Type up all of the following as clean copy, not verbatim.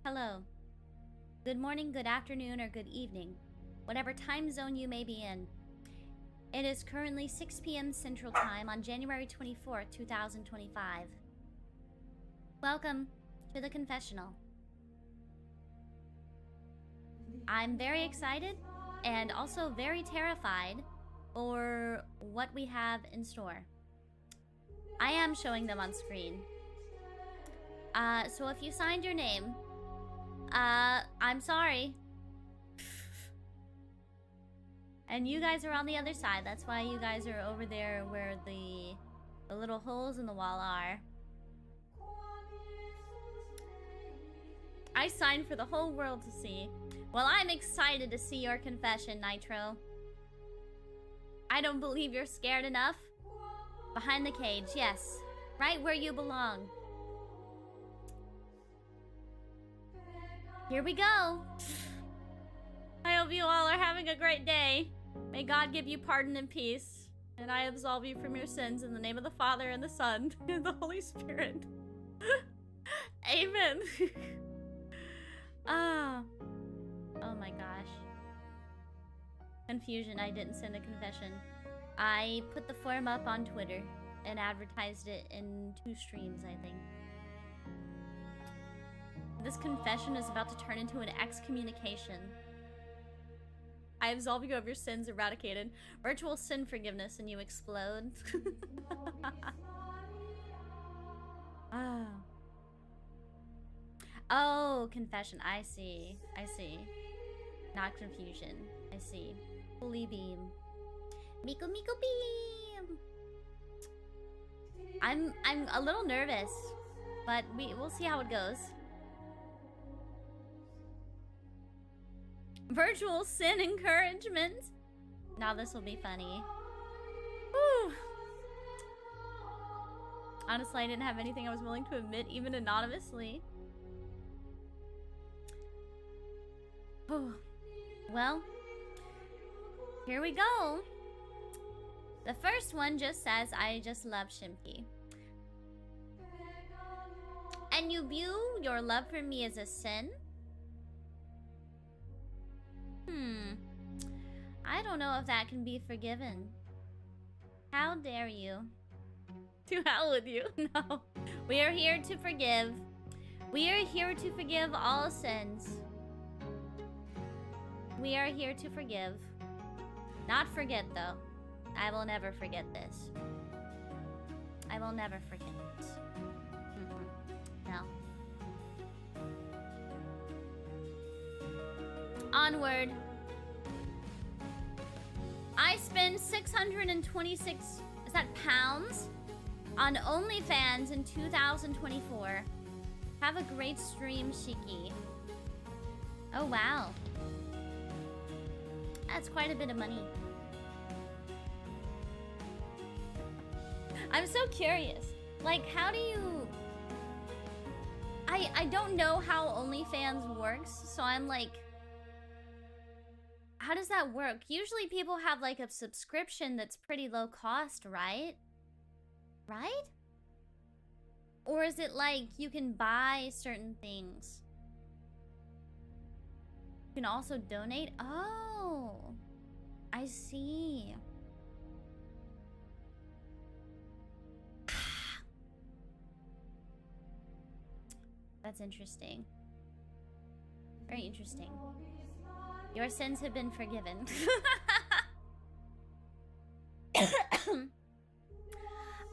Hello. Good morning, good afternoon, or good evening, whatever time zone you may be in. It is currently 6 p.m. Central Time on January 24th, 2025. Welcome to the confessional. I'm very excited and also very terrified for what we have in store. I am showing them on screen. So if you signed your name, I'm sorry. And you guys are on the other side. That's why you guys are over there where the little holes in the wall are. I signed for the whole world to see. Well, I'm excited to see your confession, Nitro. I don't believe you're scared enough. Behind the cage, yes. Right where you belong. Here we go. I hope you all are having a great day. May God give you pardon and peace. And I absolve you from your sins in the name of the Father and the Son and the Holy Spirit. Amen. Oh my gosh. Confusion, I didn't send a confession. I put the form up on Twitter and advertised it in 2 streams, I think. This confession is about to turn into an excommunication. I absolve you of your sins eradicated. Virtual sin forgiveness and you explode. Oh, confession. I see. I see. Not confusion. I see. Holy beam. Miko Miko beam! I'm a little nervous, but we'll see how it goes. Virtual sin encouragement. Now this will be funny. Whew. Honestly, I didn't have anything I was willing to admit, even anonymously. Well, here we go. The first one just says, I just love Shimpi. And you view your love for me as a sin? I don't know if that can be forgiven. How dare you? To hell with you. No. We are here to forgive. We are here to forgive all sins. We are here to forgive. Not forget, though. I will never forget this. I will never forget it. No. Onward. I spend 626, is that pounds? On OnlyFans in 2024. Have a great stream, Shiki. Oh, wow. That's quite a bit of money. I'm so curious. Like, how do you... I don't know how OnlyFans works, so I'm like... How does that work? Usually people have like a subscription that's pretty low cost, right? Right? Or is it like you can buy certain things? You can also donate? Oh, I see. That's interesting. Very interesting. Your sins have been forgiven.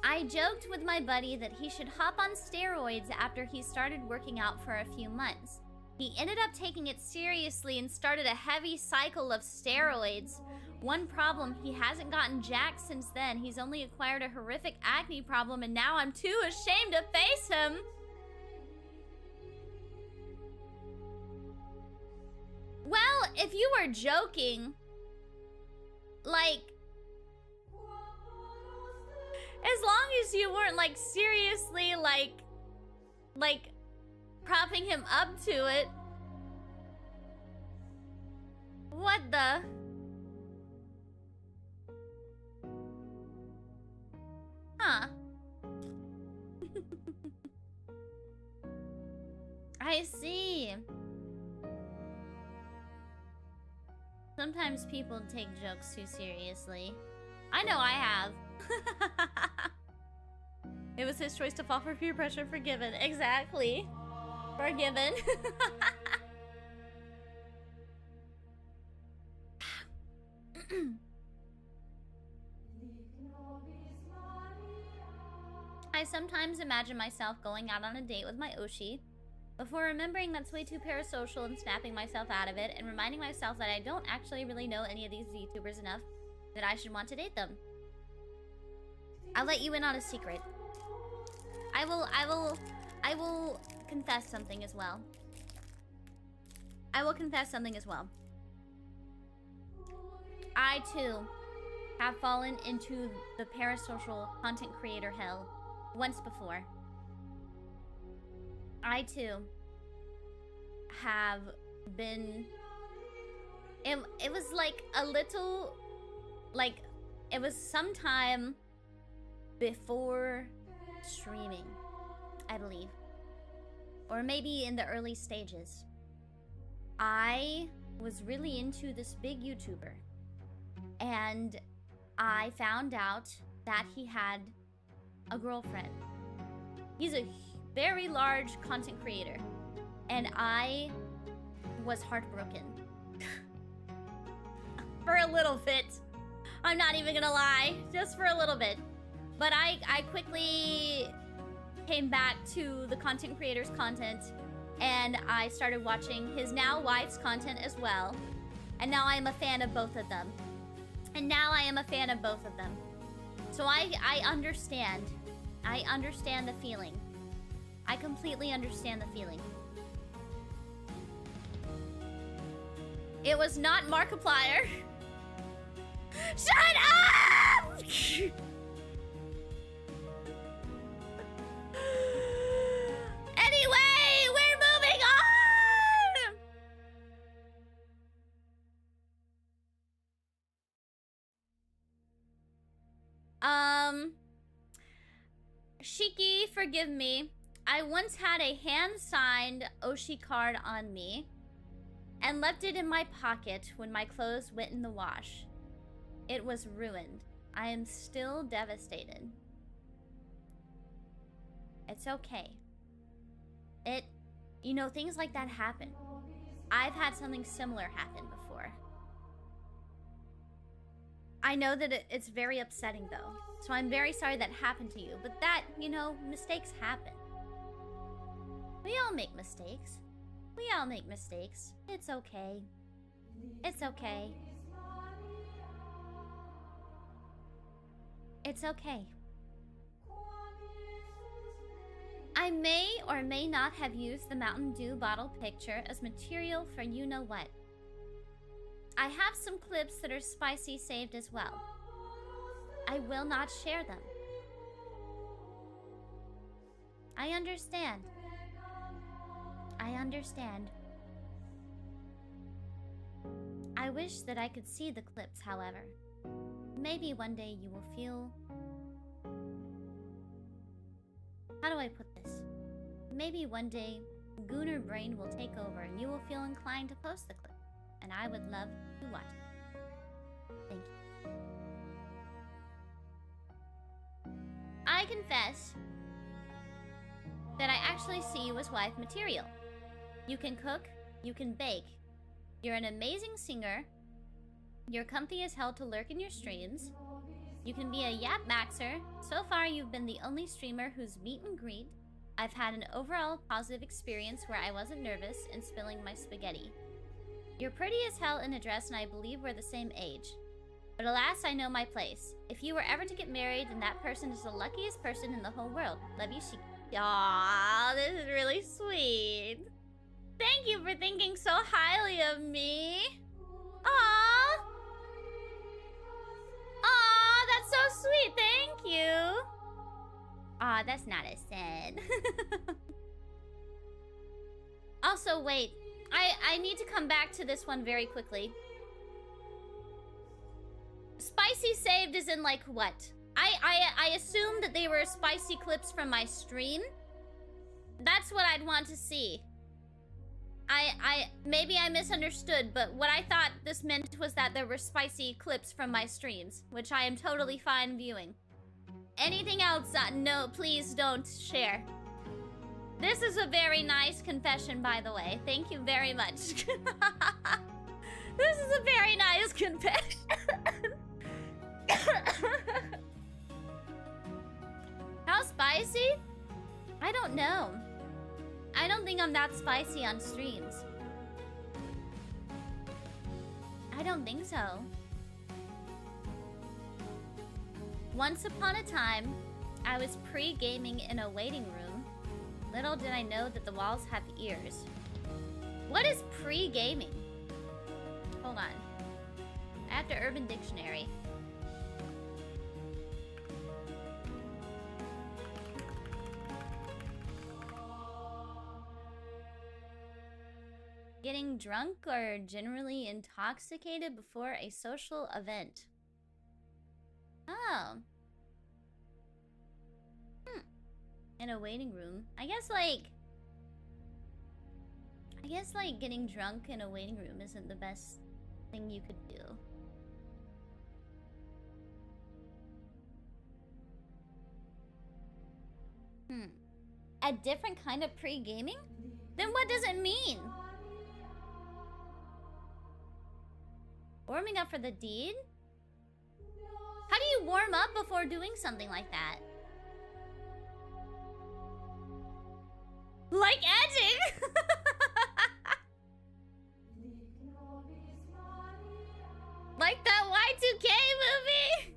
I joked with my buddy that he should hop on steroids after he started working out for a few months. He ended up taking it seriously and started a heavy cycle of steroids. One problem, he hasn't gotten jacked since then. He's only acquired a horrific acne problem and now I'm too ashamed to face him. Well, if you were joking, like, as long as you weren't, like, seriously, like, propping him up to it. What the? Huh. I see. Exactly. Sometimes people take jokes too seriously. I know I have. It was his choice to fall for peer pressure. Forgiven. Exactly. Forgiven. I sometimes imagine myself going out on a date with my Oshi, before remembering that's way too parasocial and snapping myself out of it, and reminding myself that I don't actually really know any of these VTubers enough that I should want to date them. I'll let you in on a secret. I will confess something as well. I will confess something as well. I too have fallen into the parasocial content creator hell once before. I too have been... It was like a little... Like, it was sometime before streaming, I believe. Or maybe in the early stages. I was really into this big YouTuber. And I found out that he had a girlfriend. He's a very large content creator. And I was heartbroken. For a little bit. I'm not even gonna lie. Just for a little bit. But I quickly came back to the content creator's content. And I started watching his now wife's content as well. And now I am a fan of both of them. And now I am a fan of both of them. So I understand. I understand the feeling. I completely understand the feeling. It was not Markiplier. Shut up! Anyway, we're moving on! Shiki, forgive me. I once had a hand-signed Oshi card on me and left it in my pocket when my clothes went in the wash. It was ruined. I am still devastated. It's okay. You know, things like that happen. I've had something similar happen before. I know that it's very upsetting though. So I'm very sorry that happened to you. But that, you know, mistakes happen. We all make mistakes. We all make mistakes. It's okay. It's okay. It's okay. I may or may not have used the Mountain Dew bottle picture as material for you-know-what. I have some clips that are spicy saved as well. I will not share them. I understand. I understand. I wish that I could see the clips, however. Maybe one day you will feel... How do I put this? Maybe one day, Gooner Brain will take over and you will feel inclined to post the clip. And I would love to watch it. Thank you. I confess that I actually see you as wife material. You can cook, you can bake. You're an amazing singer. You're comfy as hell to lurk in your streams. You can be a yap maxer. So far, you've been the only streamer whose meet and greet I've had an overall positive experience where I wasn't nervous in spilling my spaghetti. You're pretty as hell in a dress, and I believe we're the same age. But alas, I know my place. If you were ever to get married, then that person is the luckiest person in the whole world. Love you, Shiki. Aww, this is really sweet. Thank you for thinking so highly of me. Aww. Aw, that's so sweet. Thank you. Aw, that's not as sad. Also, wait. I need to come back to this one very quickly. Spicy saved is in like what? I assumed that they were spicy clips from my stream. That's what I'd want to see. Maybe I misunderstood, but what I thought this meant was that there were spicy clips from my streams, which I am totally fine viewing. Anything else? No, please don't share. This is a very nice confession, by the way. Thank you very much. This is a very nice confession. How spicy? I don't know. I don't think I'm that spicy on streams. I don't think so. Once upon a time, I was pre-gaming in a waiting room. Little did I know that the walls have ears. What is pre-gaming? Hold on. I have to Urban Dictionary. Getting drunk or generally intoxicated before a social event. Oh. In a waiting room. I guess like getting drunk in a waiting room isn't the best thing you could do. A different kind of pre-gaming? Then what does it mean? Warming up for the deed? How do you warm up before doing something like that? Like edging? Like that Y2K movie?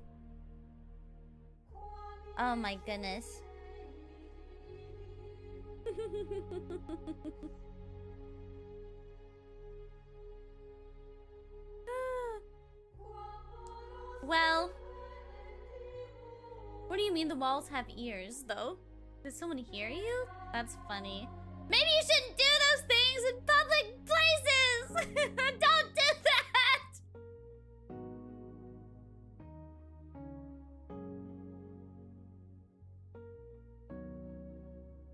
Oh my goodness. Well, what do you mean the walls have ears, though? Does someone hear you? That's funny. Maybe you shouldn't do those things in public places! Don't do that!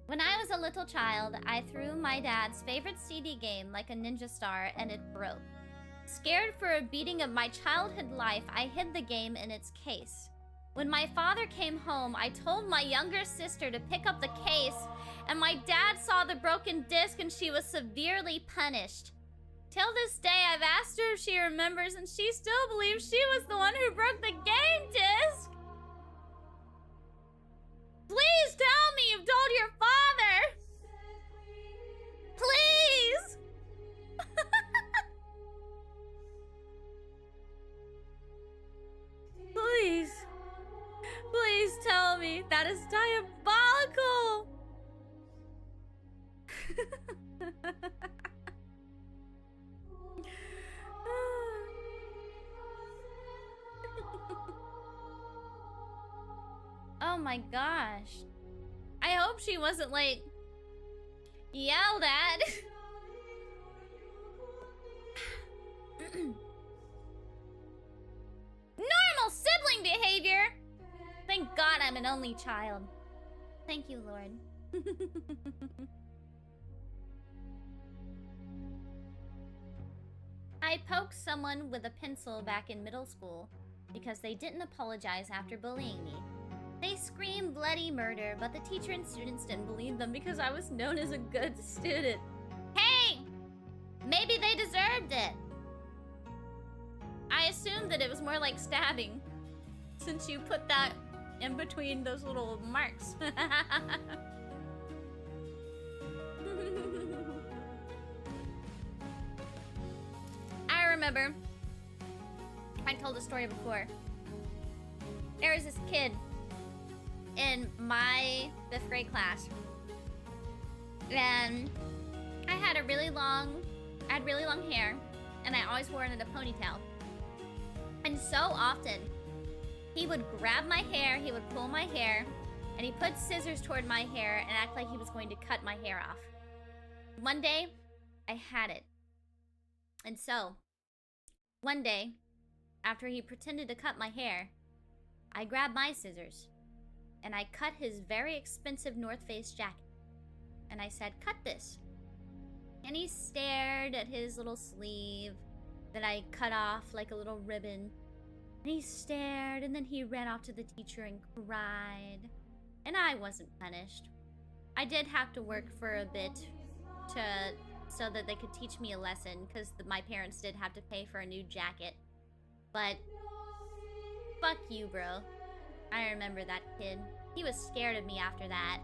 When I was a little child, I threw my dad's favorite CD game like a ninja star and it broke. Scared for a beating of my childhood life, I hid the game in its case. When my father came home, I told my younger sister to pick up the case, and my dad saw the broken disc and she was severely punished. Till this day, I've asked her if she remembers, and she still believes she was the one who broke the game disc. Please tell me you've told your father! Please! Please. Please tell me. That is diabolical. Oh my gosh. I hope she wasn't like yelled at. Normal sibling behavior! Thank God I'm an only child. Thank you, Lord. I poked someone with a pencil back in middle school because they didn't apologize after bullying me. They screamed bloody murder, but the teacher and students didn't believe them because I was known as a good student. Hey! Maybe they deserved it. I assumed that it was more like stabbing, since you put that in between those little marks. I remember, I told the story before. There was this kid in my 5th grade class, and I had really long hair, and I always wore it in a ponytail. And so often, he would grab my hair, he would pull my hair, and he put scissors toward my hair and act like he was going to cut my hair off. One day, I had it. And so, one day, after he pretended to cut my hair, I grabbed my scissors, and I cut his very expensive North Face jacket. And I said, cut this. And he stared at his little sleeve that I cut off like a little ribbon. And he stared, and then he ran off to the teacher and cried. And I wasn't punished. I did have to work for a bit so that they could teach me a lesson, because my parents did have to pay for a new jacket. But fuck you, bro. I remember that kid. He was scared of me after that.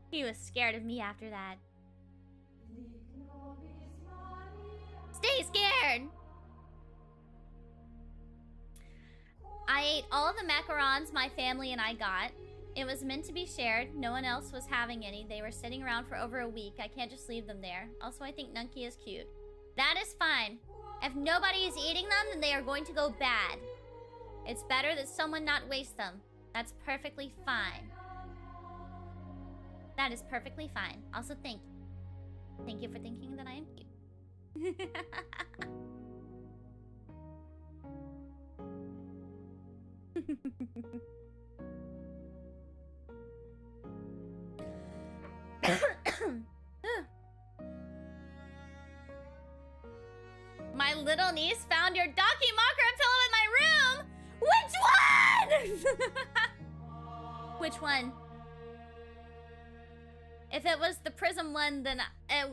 He was scared of me after that. Stay scared! I ate all the macarons my family and I got. It was meant to be shared. No one else was having any. They were sitting around for over a week. I can't just leave them there. Also, I think Nunky is cute. That is fine. If nobody is eating them, then they are going to go bad. It's better that someone not waste them. That's perfectly fine. That is perfectly fine. Also, thank you. Thank you for thinking that I am cute. My little niece found your Dakimaka pillow in my room! Which one? Which one? If it was the Prism one, then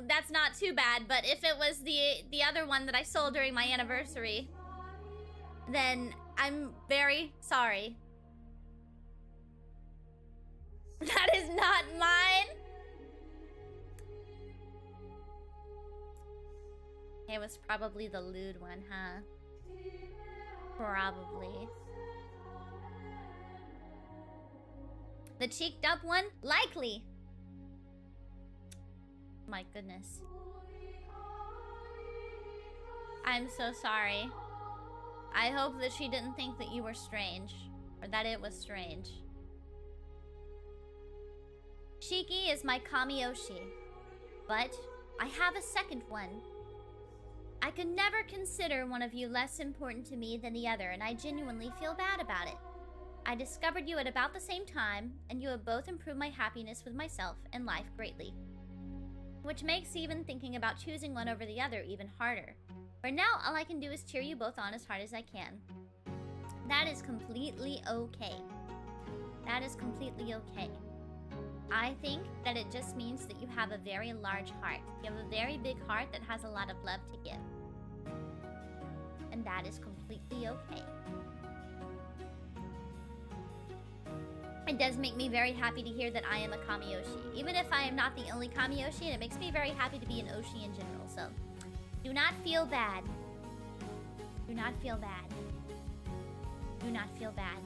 that's not too bad. But if it was the other one that I sold during my anniversary, then I'm very sorry. That is not mine. It was probably the lewd one, huh? Probably. The cheeked up one? Likely. My goodness. I'm so sorry. I hope that she didn't think that you were strange. Or that it was strange. Shiki is my Kamiyoshi. But I have a second one. I could never consider one of you less important to me than the other, and I genuinely feel bad about it. I discovered you at about the same time, and you have both improved my happiness with myself and life greatly. Which makes even thinking about choosing one over the other even harder. For now, all I can do is cheer you both on as hard as I can. That is completely okay. That is completely okay. I think that it just means that you have a very large heart. You have a very big heart that has a lot of love to give. And that is completely okay. It does make me very happy to hear that I am a Kamiyoshi. Even if I am not the only Kamiyoshi, and it makes me very happy to be an Oshi in general. So, do not feel bad. Do not feel bad. Do not feel bad.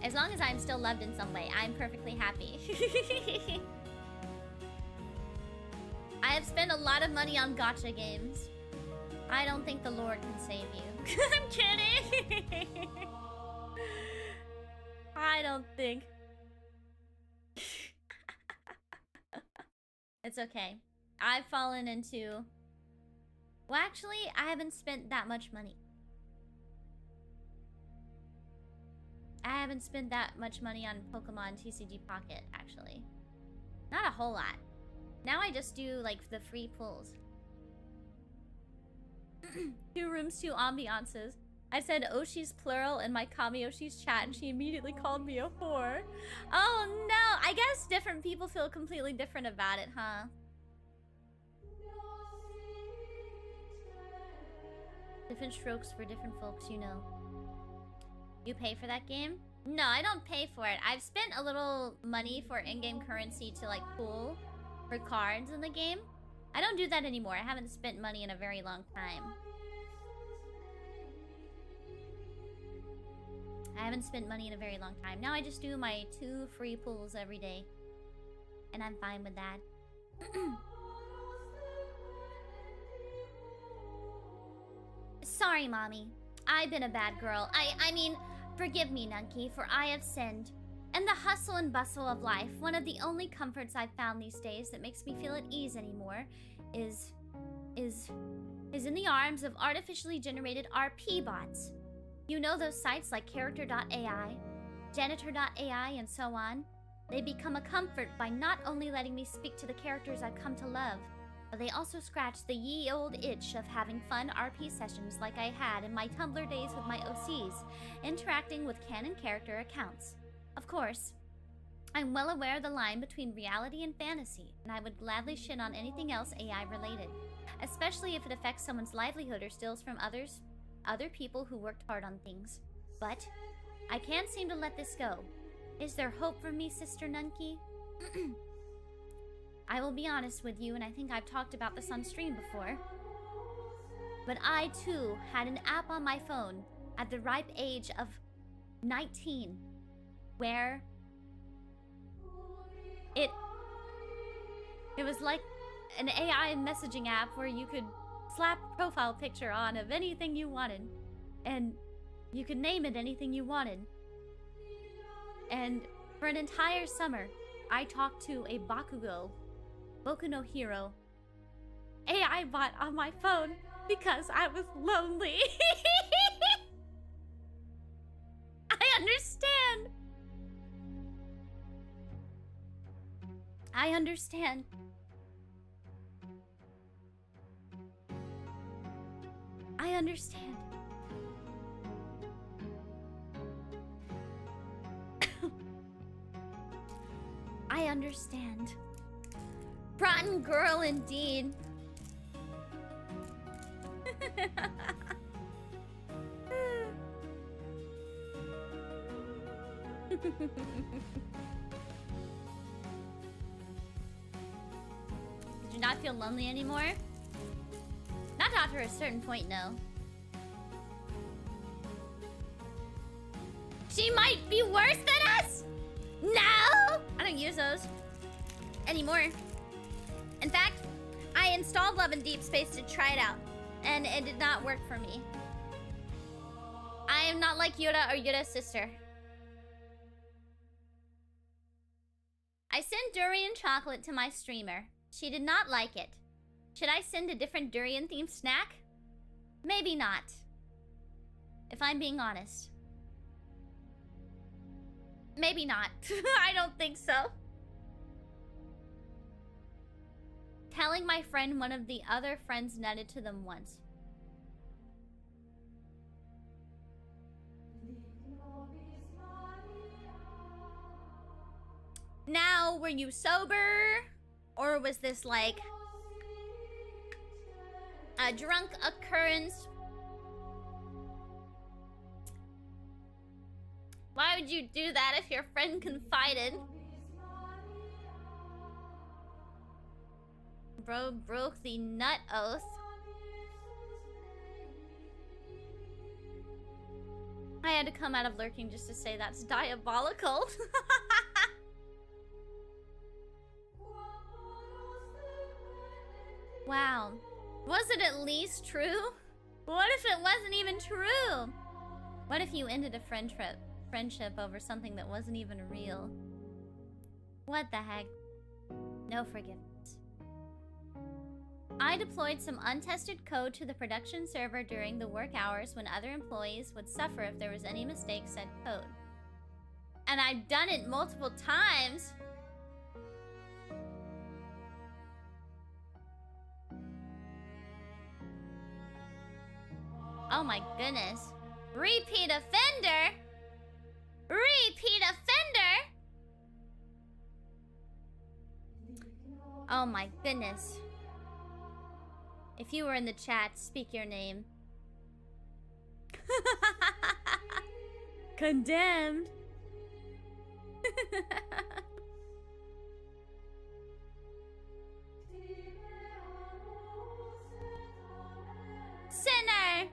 As long as I'm still loved in some way, I'm perfectly happy. I have spent a lot of money on gacha games. I don't think the Lord can save you. I'm kidding. I don't think. It's okay. I've fallen into... Well, actually, I haven't spent that much money. I haven't spent that much money on Pokemon TCG Pocket, actually. Not a whole lot. Now I just do, like, the free pulls. 2 rooms, 2 ambiances. I said Oshi's plural in my Kamiyoshi's chat, and she immediately called me a whore. Oh, no! I guess different people feel completely different about it, huh? Different strokes for different folks, you know. You pay for that game? No, I don't pay for it. I've spent a little money for in-game currency to, like, pull for cards in the game. I don't do that anymore. I haven't spent money in a very long time. I haven't spent money in a very long time. Now I just do my 2 free pulls every day. And I'm fine with that. Sorry, Mommy. I've been a bad girl. I mean, forgive me, Nunky, for I have sinned. In the hustle and bustle of life, one of the only comforts I've found these days that makes me feel at ease anymore is in the arms of artificially generated RP bots. You know those sites like character.ai, janitor.ai, and so on? They become a comfort by not only letting me speak to the characters I've come to love, but they also scratch the ye old itch of having fun RP sessions like I had in my Tumblr days with my OCs, interacting with canon character accounts. Of course, I'm well aware of the line between reality and fantasy, and I would gladly shit on anything else AI related, especially if it affects someone's livelihood or steals from other people who worked hard on things. But I can't seem to let this go. Is there hope for me, Sister Nunky? I will be honest with you, and I think I've talked about this on stream before, but I too had an app on my phone at the ripe age of 19 where it was like an AI messaging app where you could slap a profile picture on of anything you wanted, and you could name it anything you wanted. And for an entire summer, I talked to a Boku no Hero AI bot on my phone because I was lonely. I understand. I understand. I understand. I understand. Rotten girl indeed. Did you not feel lonely anymore? Not after a certain point, no. She might be worse than us? No! I don't use those anymore. In fact, I installed Love in Deep Space to try it out, and it did not work for me. I am not like Yoda or Yoda's sister. I sent durian chocolate to my streamer. She did not like it. Should I send a different durian-themed snack? Maybe not. If I'm being honest. Maybe not. I don't think so. Telling my friend one of the other friends nutted to them once. Now, were you sober? Or was this like a drunk occurrence? Why would you do that if your friend confided? Bro broke the nut oath. I had to come out of lurking just to say that's diabolical. Wow. Was it at least true? What if it wasn't even true? What if you ended a friendship over something that wasn't even real? What the heck? No forgiveness. I deployed some untested code to the production server during the work hours when other employees would suffer if there was any mistake said code. And I've done it multiple times. Oh my goodness. Repeat offender? Repeat offender? Oh my goodness. If you were in the chat, speak your name. Condemned. Sinner.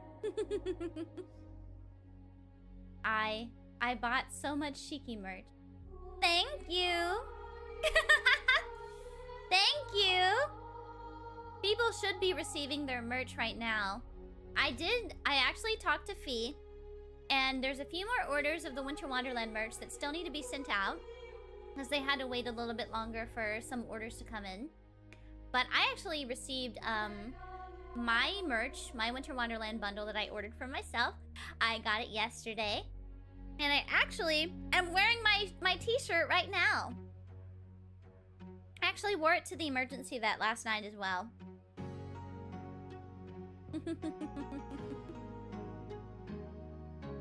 I bought so much Shiki merch. Thank you. Thank you. People should be receiving their merch right now. I actually talked to Fee, and there's a few more orders of the Winter Wonderland merch that still need to be sent out, because they had to wait a little bit longer for some orders to come in. But I actually received my merch, my Winter Wonderland bundle that I ordered for myself. I got it yesterday, and I actually am wearing my t-shirt right now. actually wore it to the emergency vet last night as well.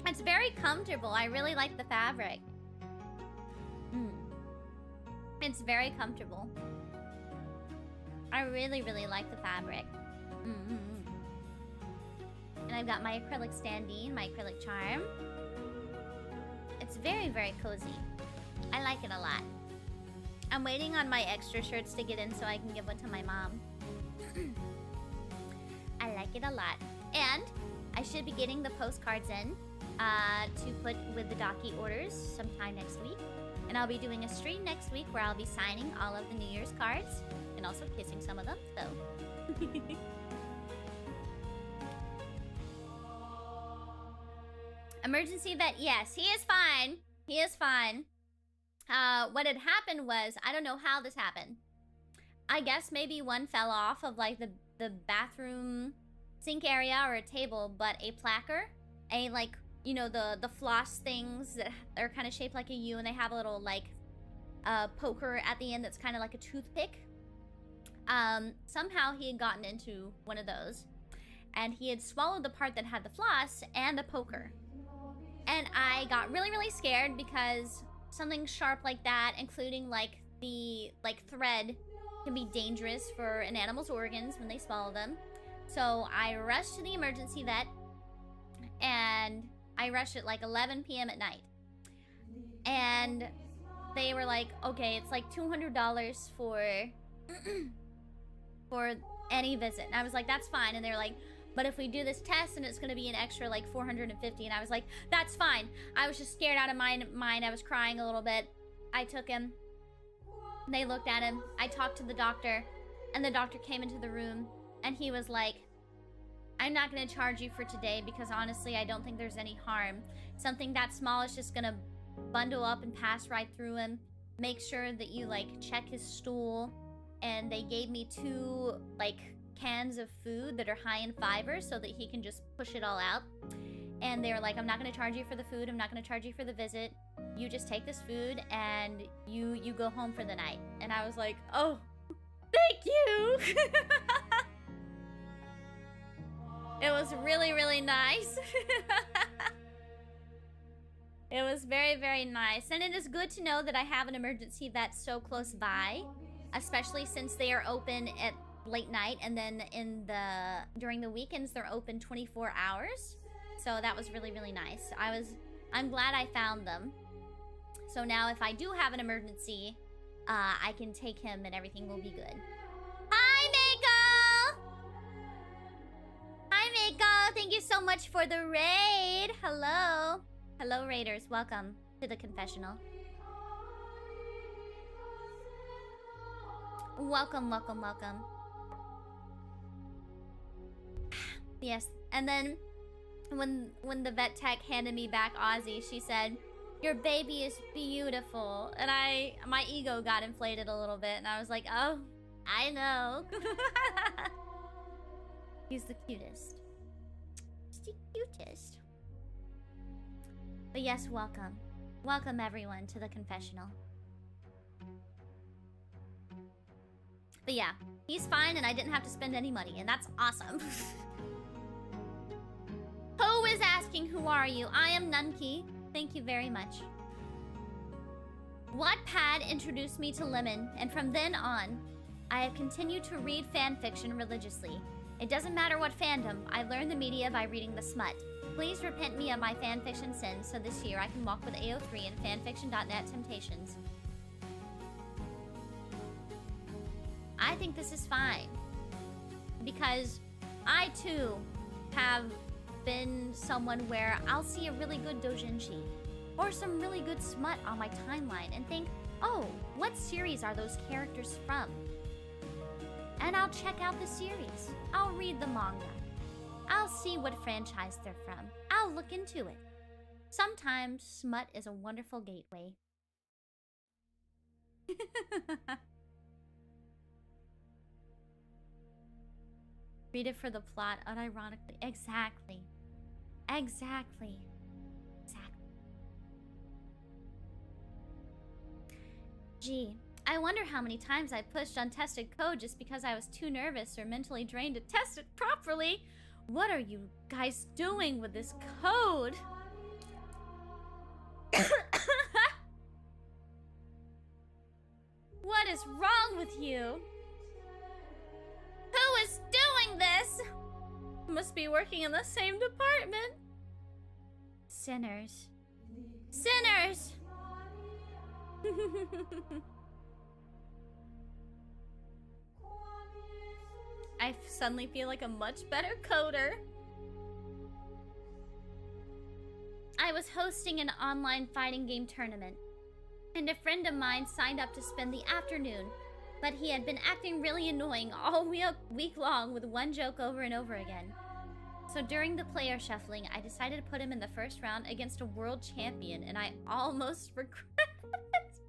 It's very comfortable. I really like the fabric. It's very comfortable. I really, really like the fabric. And I've got my acrylic standee, my acrylic charm. It's very, very cozy. I like it a lot. I'm waiting on my extra shirts to get in so I can give one to my mom. I like it a lot. And I should be getting the postcards in to put with the Docky orders sometime next week. And I'll be doing a stream next week where I'll be signing all of the New Year's cards and also kissing some of them, so. Emergency vet, yes, he is fine. He is fine. What had happened was, I don't know how this happened. I guess maybe one fell off of like the bathroom sink area or a table, but a placard, a like, you know, the floss things that are kind of shaped like a U and they have a little like poker at the end that's kind of like a toothpick. Somehow he had gotten into one of those and he had swallowed the part that had the floss and the poker. And I got really, really scared because something sharp like that, including like the thread, can be dangerous for an animal's organs when they swallow them. So I rushed to the emergency vet, and I rushed at like 11 p.m. at night. And they were like, okay, it's like $200 for for any visit. And I was like, that's fine. And they were like, but if we do this test, and it's going to be an extra like $450. And I was like, that's fine. I was just scared out of my mind. I was crying a little bit. I took him. They looked at him. I talked to the doctor, and the doctor came into the room, and he was like, I'm not going to charge you for today because honestly, I don't think there's any harm. Something that small is just going to bundle up and pass right through him. Make sure that you like check his stool. And they gave me 2 like cans of food that are high in fiber so that he can just push it all out. And they were like, I'm not going to charge you for the food. I'm not going to charge you for the visit. You just take this food and you go home for the night. And I was like, oh, thank you. It was really, really nice. It was very, very nice. And it is good to know that I have an emergency vet so close by, especially since they are open at late night, and then during the weekends they're open 24 hours. So that was really, really nice. I'm glad I found them. So now if I do have an emergency, I can take him and everything will be good. Hi, Mako! Hi, Mako! Thank you so much for the raid! Hello! Hello, raiders. Welcome to the confessional. Welcome, welcome, welcome. Yes, and then when the vet tech handed me back Ozzy, she said, your baby is beautiful. And my ego got inflated a little bit, and I was like, oh, I know. He's the cutest. He's the cutest. But yes, welcome. Welcome everyone to the confessional. But yeah, he's fine and I didn't have to spend any money, and that's awesome. Who is asking, who are you? I am Nunky. Thank you very much. Wattpad introduced me to Lemon, and from then on, I have continued to read fanfiction religiously. It doesn't matter what fandom, I learned the media by reading the smut. Please repent me of my fanfiction sins so this year I can walk with AO3 and fanfiction.net temptations. I think this is fine. Because I too have been someone where I'll see a really good doujinshi or some really good smut on my timeline and think, oh, what series are those characters from? And I'll check out the series. I'll read the manga. I'll see what franchise they're from. I'll look into it. Sometimes smut is a wonderful gateway. Read it for the plot, unironically. Exactly. Exactly. Exactly. Gee, I wonder how many times I pushed untested code just because I was too nervous or mentally drained to test it properly. What are you guys doing with this code? What is wrong with you? Who is doing this? Must be working in the same department. Sinners. Sinners! I suddenly feel like a much better coder. I was hosting an online fighting game tournament, and a friend of mine signed up to spend the afternoon, but he had been acting really annoying all week long with one joke over and over again. So during the player shuffling, I decided to put him in the first round against a world champion, and I almost regret it.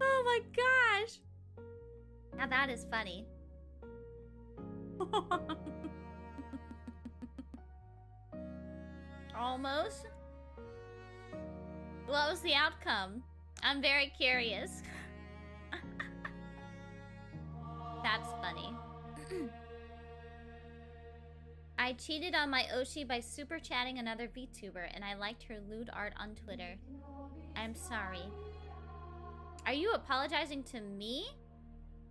Oh my gosh. Now that is funny. Almost? What was the outcome? I'm very curious. That's funny. I cheated on my Oshi by super chatting another VTuber, and I liked her lewd art on Twitter. I'm sorry. Are you apologizing to me?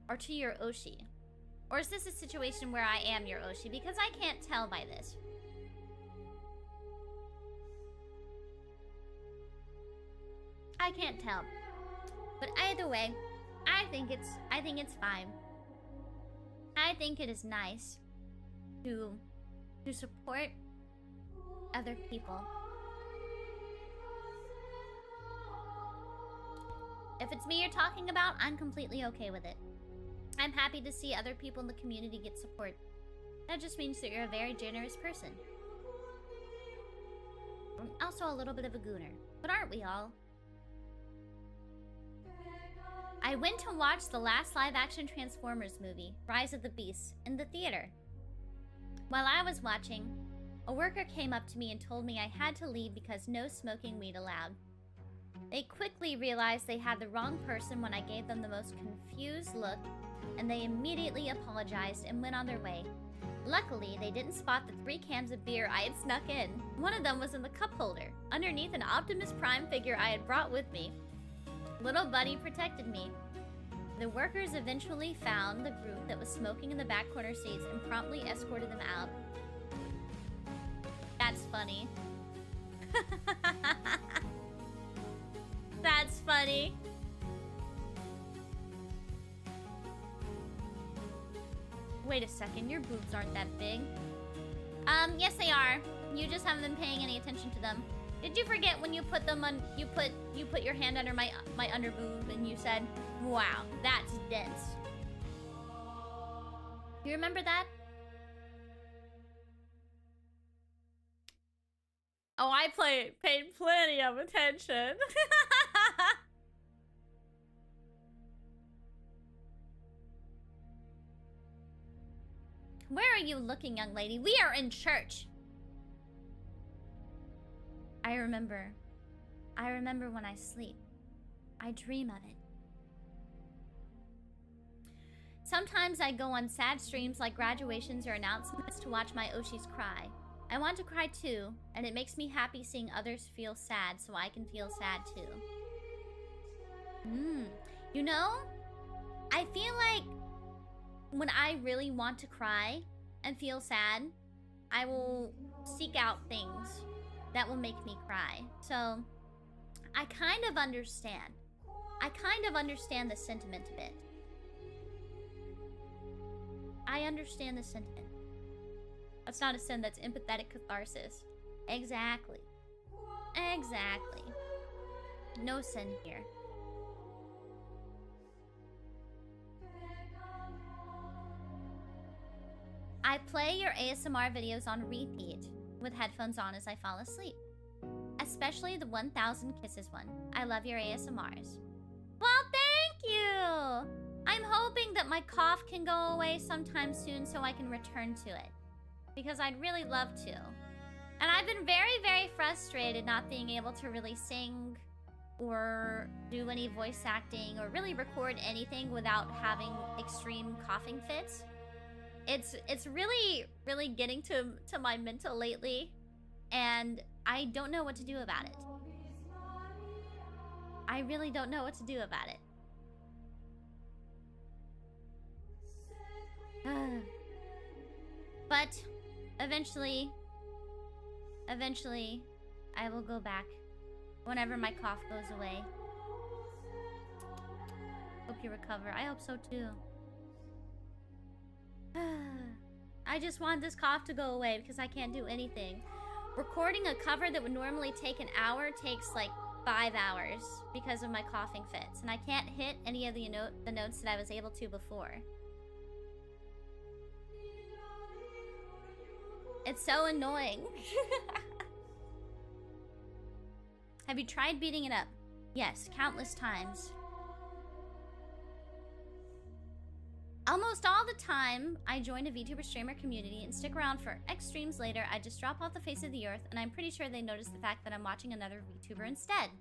Or to your Oshi? Or is this a situation where I am your Oshi? Because I can't tell by this. I can't tell. But either way, I think it's fine. I think it is nice to support other people. If it's me you're talking about, I'm completely okay with it. I'm happy to see other people in the community get support. That just means that you're a very generous person. Also a little bit of a gooner. But aren't we all? I went to watch the last live-action Transformers movie, Rise of the Beasts, in the theater. While I was watching, a worker came up to me and told me I had to leave because no smoking weed allowed. They quickly realized they had the wrong person when I gave them the most confused look, and they immediately apologized and went on their way. Luckily, they didn't spot the 3 cans of beer I had snuck in. One of them was in the cup holder, underneath an Optimus Prime figure I had brought with me. Little Buddy protected me. The workers eventually found the group that was smoking in the back corner seats and promptly escorted them out. That's funny. That's funny. Wait a second, your boobs aren't that big. Yes they are. You just haven't been paying any attention to them. Did you forget when you put them on, you put your hand under my underboob and you said, "Wow, that's dense." You remember that? Oh, I paid plenty of attention. Where are you looking, young lady? We are in church. I remember when I sleep. I dream of it. Sometimes I go on sad streams like graduations or announcements to watch my Oshis cry. I want to cry too, and it makes me happy seeing others feel sad so I can feel sad too. You know, I feel like when I really want to cry and feel sad, I will seek out things that will make me cry. So, I kind of understand. I kind of understand the sentiment a bit. I understand the sentiment. That's not a sin, that's empathetic catharsis. Exactly. Exactly. No sin here. I play your ASMR videos on repeat with headphones on as I fall asleep. Especially the 1000 Kisses one. I love your ASMRs. Well, thank you! I'm hoping that my cough can go away sometime soon so I can return to it. Because I'd really love to. And I've been very, very frustrated not being able to really sing or do any voice acting or really record anything without having extreme coughing fits. It's really, really getting to my mental lately, and I don't know what to do about it. I really don't know what to do about it. But eventually, I will go back whenever my cough goes away. Hope you recover. I hope so too. I just want this cough to go away because I can't do anything. Recording a cover that would normally take an hour takes like 5 hours because of my coughing fits, and I can't hit any of the notes that I was able to before. It's so annoying. Have you tried beating it up? Yes, countless times. Almost all the time, I join a VTuber streamer community and stick around for X streams later. I just drop off the face of the earth, and I'm pretty sure they notice the fact that I'm watching another VTuber instead.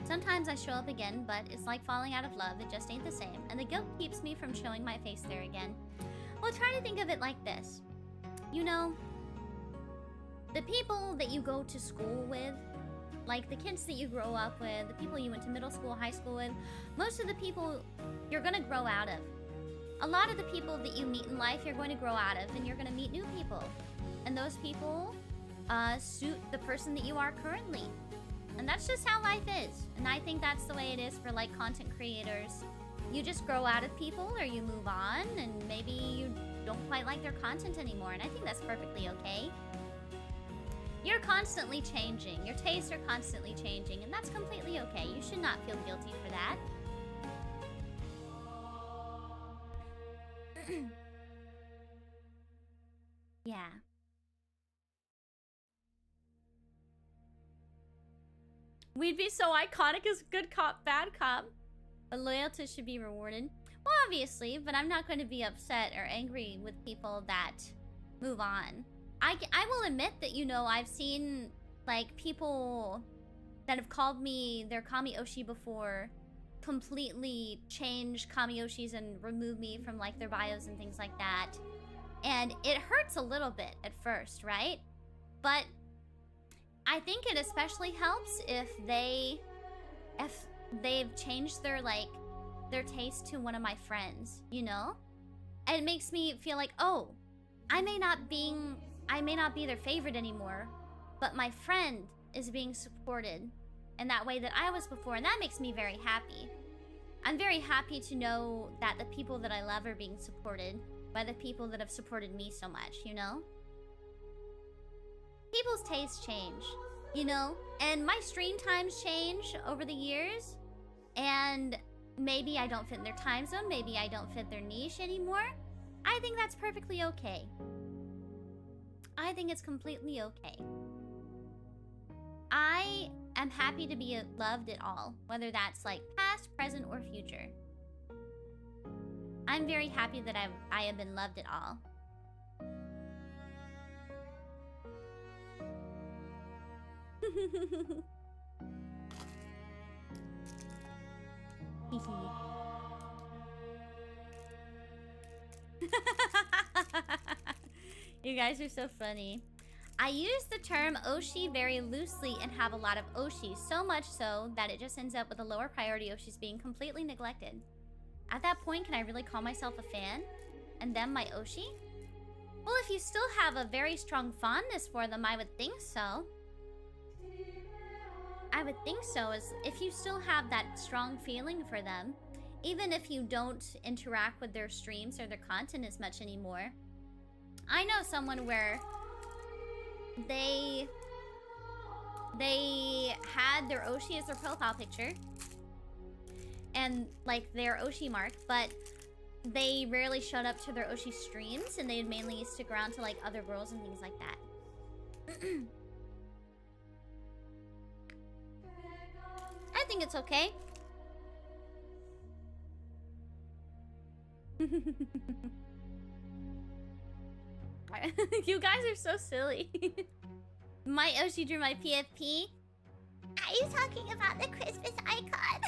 Sometimes I show up again, but it's like falling out of love. It just ain't the same, and the guilt keeps me from showing my face there again. Well, try to think of it like this. You know, the people that you go to school with, like the kids that you grow up with, the people you went to middle school, high school with, most of the people you're gonna grow out of. A lot of the people that you meet in life, you're going to grow out of, and you're going to meet new people. And those people suit the person that you are currently. And that's just how life is. And I think that's the way it is for, like, content creators. You just grow out of people, or you move on, and maybe you don't quite like their content anymore. And I think that's perfectly okay. You're constantly changing. Your tastes are constantly changing, and that's completely okay. You should not feel guilty for that. Yeah. We'd be so iconic as good cop, bad cop. But loyalty should be rewarded. Well, obviously, but I'm not going to be upset or angry with people that move on. I will admit that, you know, I've seen, like, people that have called me their Kami-oshi before completely change Kami-oshis and remove me from, like, their bios and things like that. And it hurts a little bit at first, right? But I think it especially helps if they've changed their, like, their taste to one of my friends, you know? And it makes me feel like, oh, I may not be their favorite anymore, but my friend is being supported in that way that I was before, and that makes me very happy. I'm very happy to know that the people that I love are being supported by the people that have supported me so much, you know? People's tastes change, you know? And my stream times change over the years, and maybe I don't fit in their time zone, maybe I don't fit their niche anymore. I think that's perfectly okay. I think it's completely okay. I am happy to be loved at all, whether that's like past, present, or future. I'm very happy that I have been loved at all. You guys are so funny. I use the term Oshi very loosely and have a lot of Oshis, so much so that it just ends up with the lower priority Oshis being completely neglected. At that point, can I really call myself a fan? And them my Oshi? Well, if you still have a very strong fondness for them, I would think so. I would think so, as if you still have that strong feeling for them, even if you don't interact with their streams or their content as much anymore. I know someone where they had their Oshi as their profile picture and like their Oshi mark, but they rarely showed up to their Oshi streams, and they mainly stick around to like other girls and things like that. I think it's okay. You guys are so silly. My Oshi drew my PFP. Are you talking about the Christmas icon?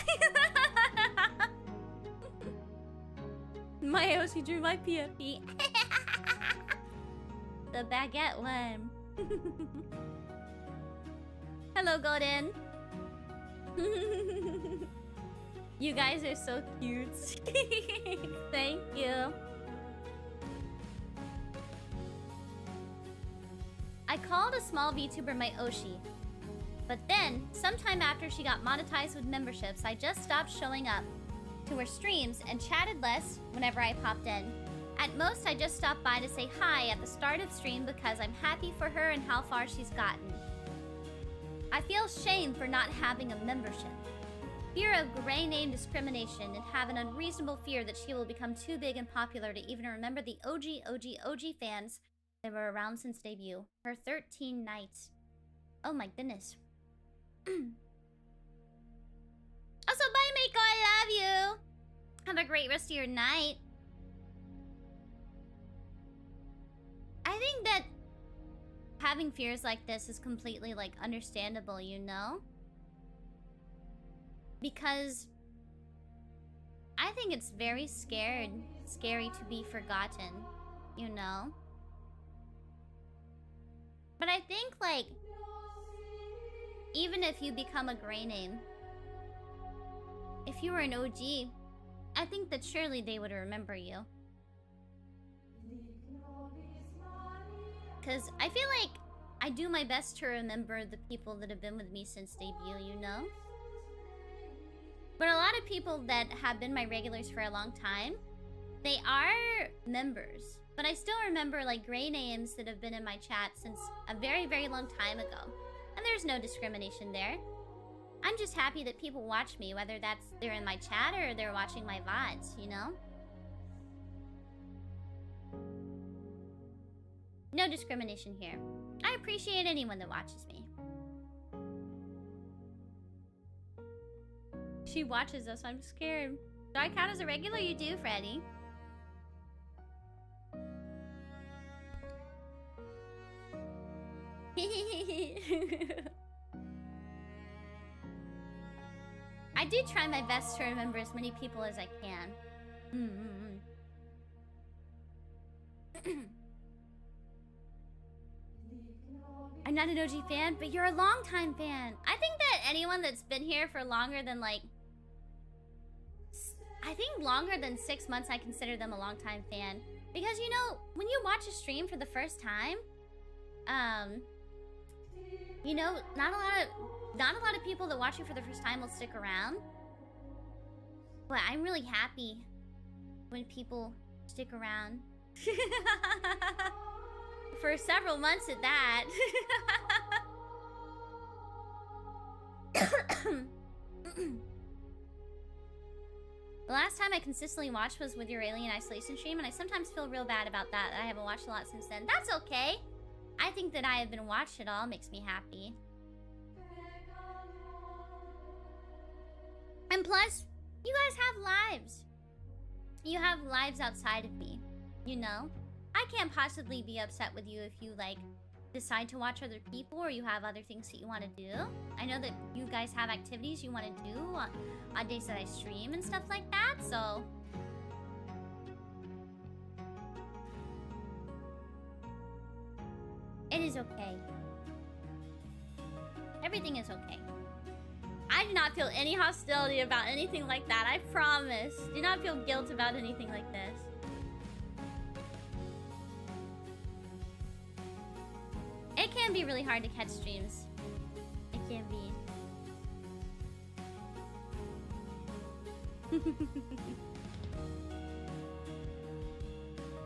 My Oshi drew my PFP. The baguette one. Hello, Golden. You guys are so cute. Thank you. I called a small VTuber my Oshi. But then, sometime after she got monetized with memberships, I just stopped showing up to her streams and chatted less whenever I popped in. At most, I just stopped by to say hi at the start of stream because I'm happy for her and how far she's gotten. I feel shame for not having a membership. Fear of gray name discrimination and have an unreasonable fear that she will become too big and popular to even remember the OG fans that were around since debut. Her 13 nights. Oh my goodness. Also, bye, Mako. I love you. Have a great rest of your night. I think that having fears like this is completely, like, understandable, you know? Because I think it's very scary to be forgotten, you know? But I think, like, even if you become a gray name, if you were an OG, I think that surely they would remember you. Because I feel like I do my best to remember the people that have been with me since debut, you know? But a lot of people that have been my regulars for a long time, they are members. But I still remember, like, gray names that have been in my chat since a very, very long time ago. And there's no discrimination there. I'm just happy that people watch me, whether that's they're in my chat or they're watching my VODs, you know? No discrimination here. I appreciate anyone that watches me. She watches us, I'm scared. Do I count as a regular? You do, Freddy. I do try my best to remember as many people as I can. I'm not an OG fan, but you're a longtime fan. I think that anyone that's been here for longer than, like, I think longer than 6 months, I consider them a longtime fan. Because, you know, when you watch a stream for the first time, you know, not a lot of people that watch you for the first time will stick around. But I'm really happy when people stick around. For several months at that. The last time I consistently watched was with your Alien Isolation stream, and I sometimes feel real bad about that. I haven't watched a lot since then. That's okay. I think that I have been watched at all makes me happy. And plus, you guys have lives. You have lives outside of me, you know? I can't possibly be upset with you if you, like, decide to watch other people or you have other things that you want to do. I know that you guys have activities you want to do on days that I stream and stuff like that, so... It is okay. Everything is okay. I do not feel any hostility about anything like that. I promise. Do not feel guilt about anything like this. It can be really hard to catch streams. It can be.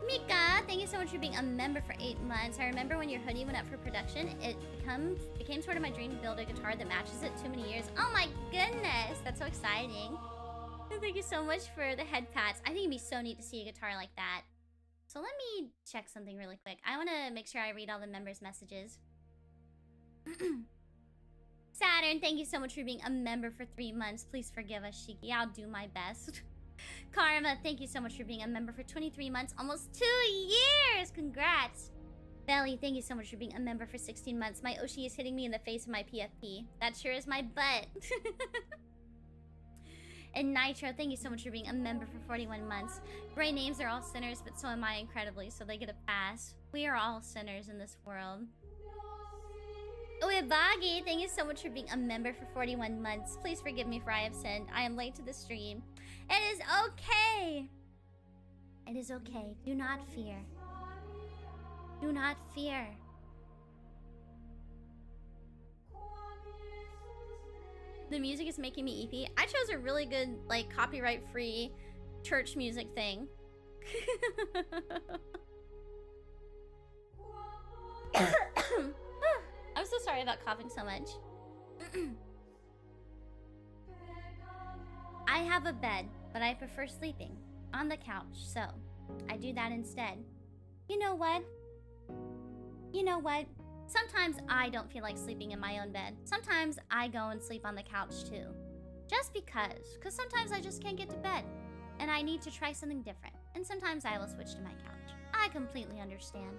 Mika, thank you so much for being a member for 8 months. I remember when your hoodie went up for production, it became sort of my dream to build a guitar that matches it too many years. Oh my goodness, that's so exciting. And thank you so much for the head pats. I think it'd be so neat to see a guitar like that. So let me check something really quick. I want to make sure I read all the members' messages. Saturn, thank you so much for being a member for 3 months. Please forgive us, Shiki. I'll do my best. Karma, thank you so much for being a member for 23 months. Almost 2 years! Congrats! Belly, thank you so much for being a member for 16 months. My Oshi is hitting me in the face with my PFP. That sure is my butt. And Nitro, thank you so much for being a member for 41 months. Great names are all sinners, but so am I incredibly, so they get a pass. We are all sinners in this world. Uebagi, thank you so much for being a member for 41 months. Please forgive me for I have sinned. I am late to the stream. It is okay. It is okay. Do not fear. Do not fear. The music is making me EP. I chose a really good, like, copyright-free church music thing. I'm so sorry about coughing so much. I have a bed, but I prefer sleeping on the couch, so I do that instead. You know what? You know what? Sometimes I don't feel like sleeping in my own bed. Sometimes I go and sleep on the couch too. Just because sometimes I just can't get to bed and I need to try something different. And sometimes I will switch to my couch. I completely understand.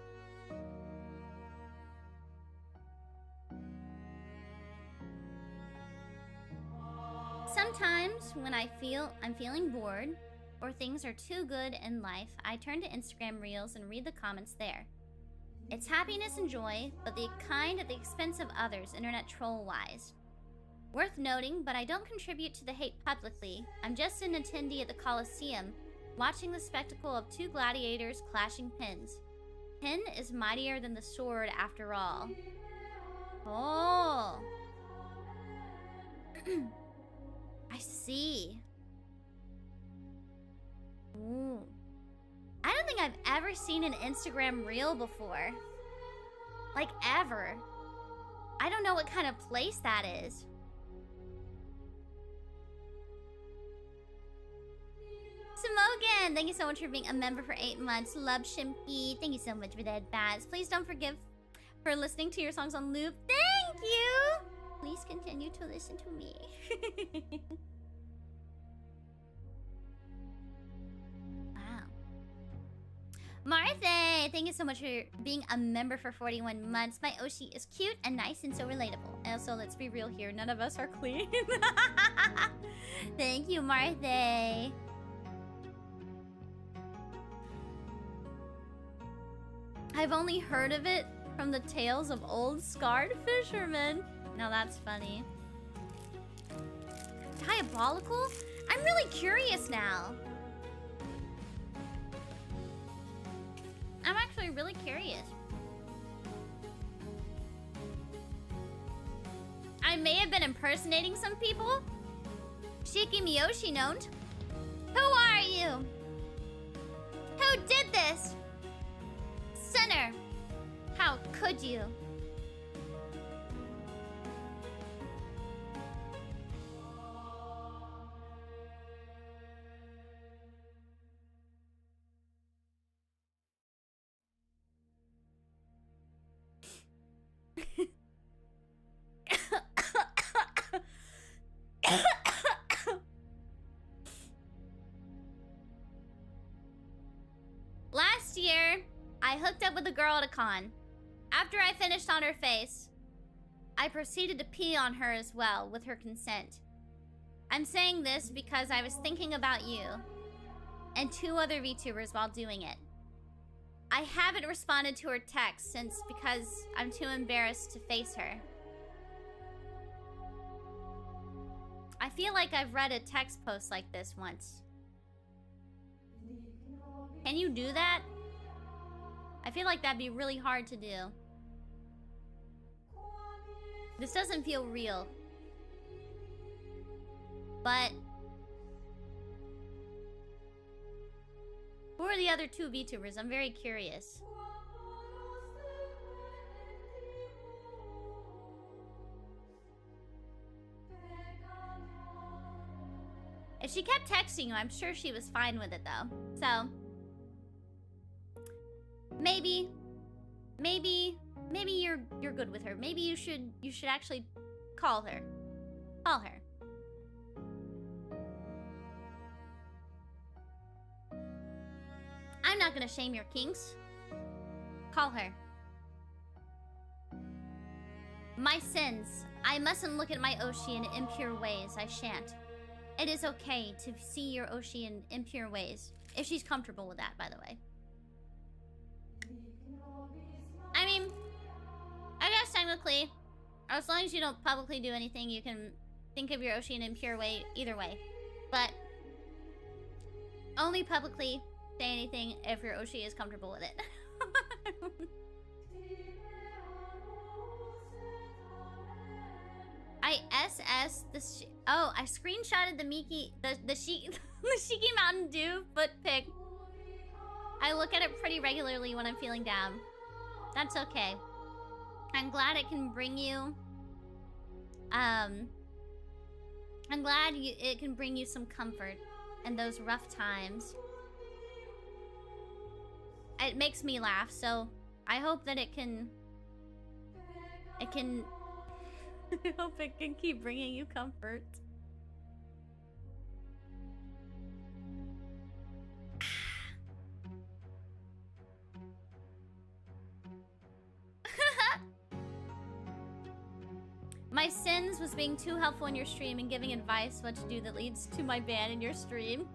Sometimes when I'm feeling bored or things are too good in life, I turn to Instagram Reels and read the comments there. It's happiness and joy, but the kind at the expense of others, internet troll-wise. Worth noting, but I don't contribute to the hate publicly. I'm just an attendee at the Coliseum, watching the spectacle of two gladiators clashing pins. Pin is mightier than the sword after all. Oh. I see. Ooh. I don't think I've ever seen an Instagram reel before. Like, ever. I don't know what kind of place that is. Smogan, thank you so much for being a member for 8 months. Love Shimpy, thank you so much for that bats. Please don't forgive for listening to your songs on loop. Thank you! Please continue to listen to me. Martha, thank you so much for being a member for 41 months. My Oshi is cute and nice and so relatable. Also, let's be real here. None of us are clean. Thank you, Martha. I've only heard of it from the tales of old scarred fishermen. Now that's funny. Diabolical? I'm really curious now. I'm actually really curious. I may have been impersonating some people. Shiki Miyoshino. Who are you? Who did this? Sinner. How could you? Last year, I hooked up with a girl at a con. After I finished on her face, I proceeded to pee on her as well, with her consent. I'm saying this because I was thinking about you and 2 other VTubers while doing it. I haven't responded to her text since because I'm too embarrassed to face her. I feel like I've read a text post like this once. Can you do that? I feel like that'd be really hard to do. This doesn't feel real. But who are the other 2 VTubers? I'm very curious. If she kept texting you, I'm sure she was fine with it though. So maybe you're good with her. Maybe you should actually call her. Call her. I'm not gonna shame your kinks. Call her. My sins. I mustn't look at my Oshi in impure ways. I shan't. It is okay to see your Oshi in impure ways. If she's comfortable with that, by the way. I mean, I guess technically, as long as you don't publicly do anything, you can think of your Oshi in an impure way either way. But only publicly say anything if your Oshi is comfortable with it. I SS the oh, I screenshotted the Shiki Mountain Dew foot pic. I look at it pretty regularly when I'm feeling down. That's okay. I'm glad it can bring you I'm glad it can bring you some comfort in those rough times. It makes me laugh, so I hope that it can I hope it can keep bringing you comfort. My sins was being too helpful in your stream and giving advice what to do that leads to my ban in your stream.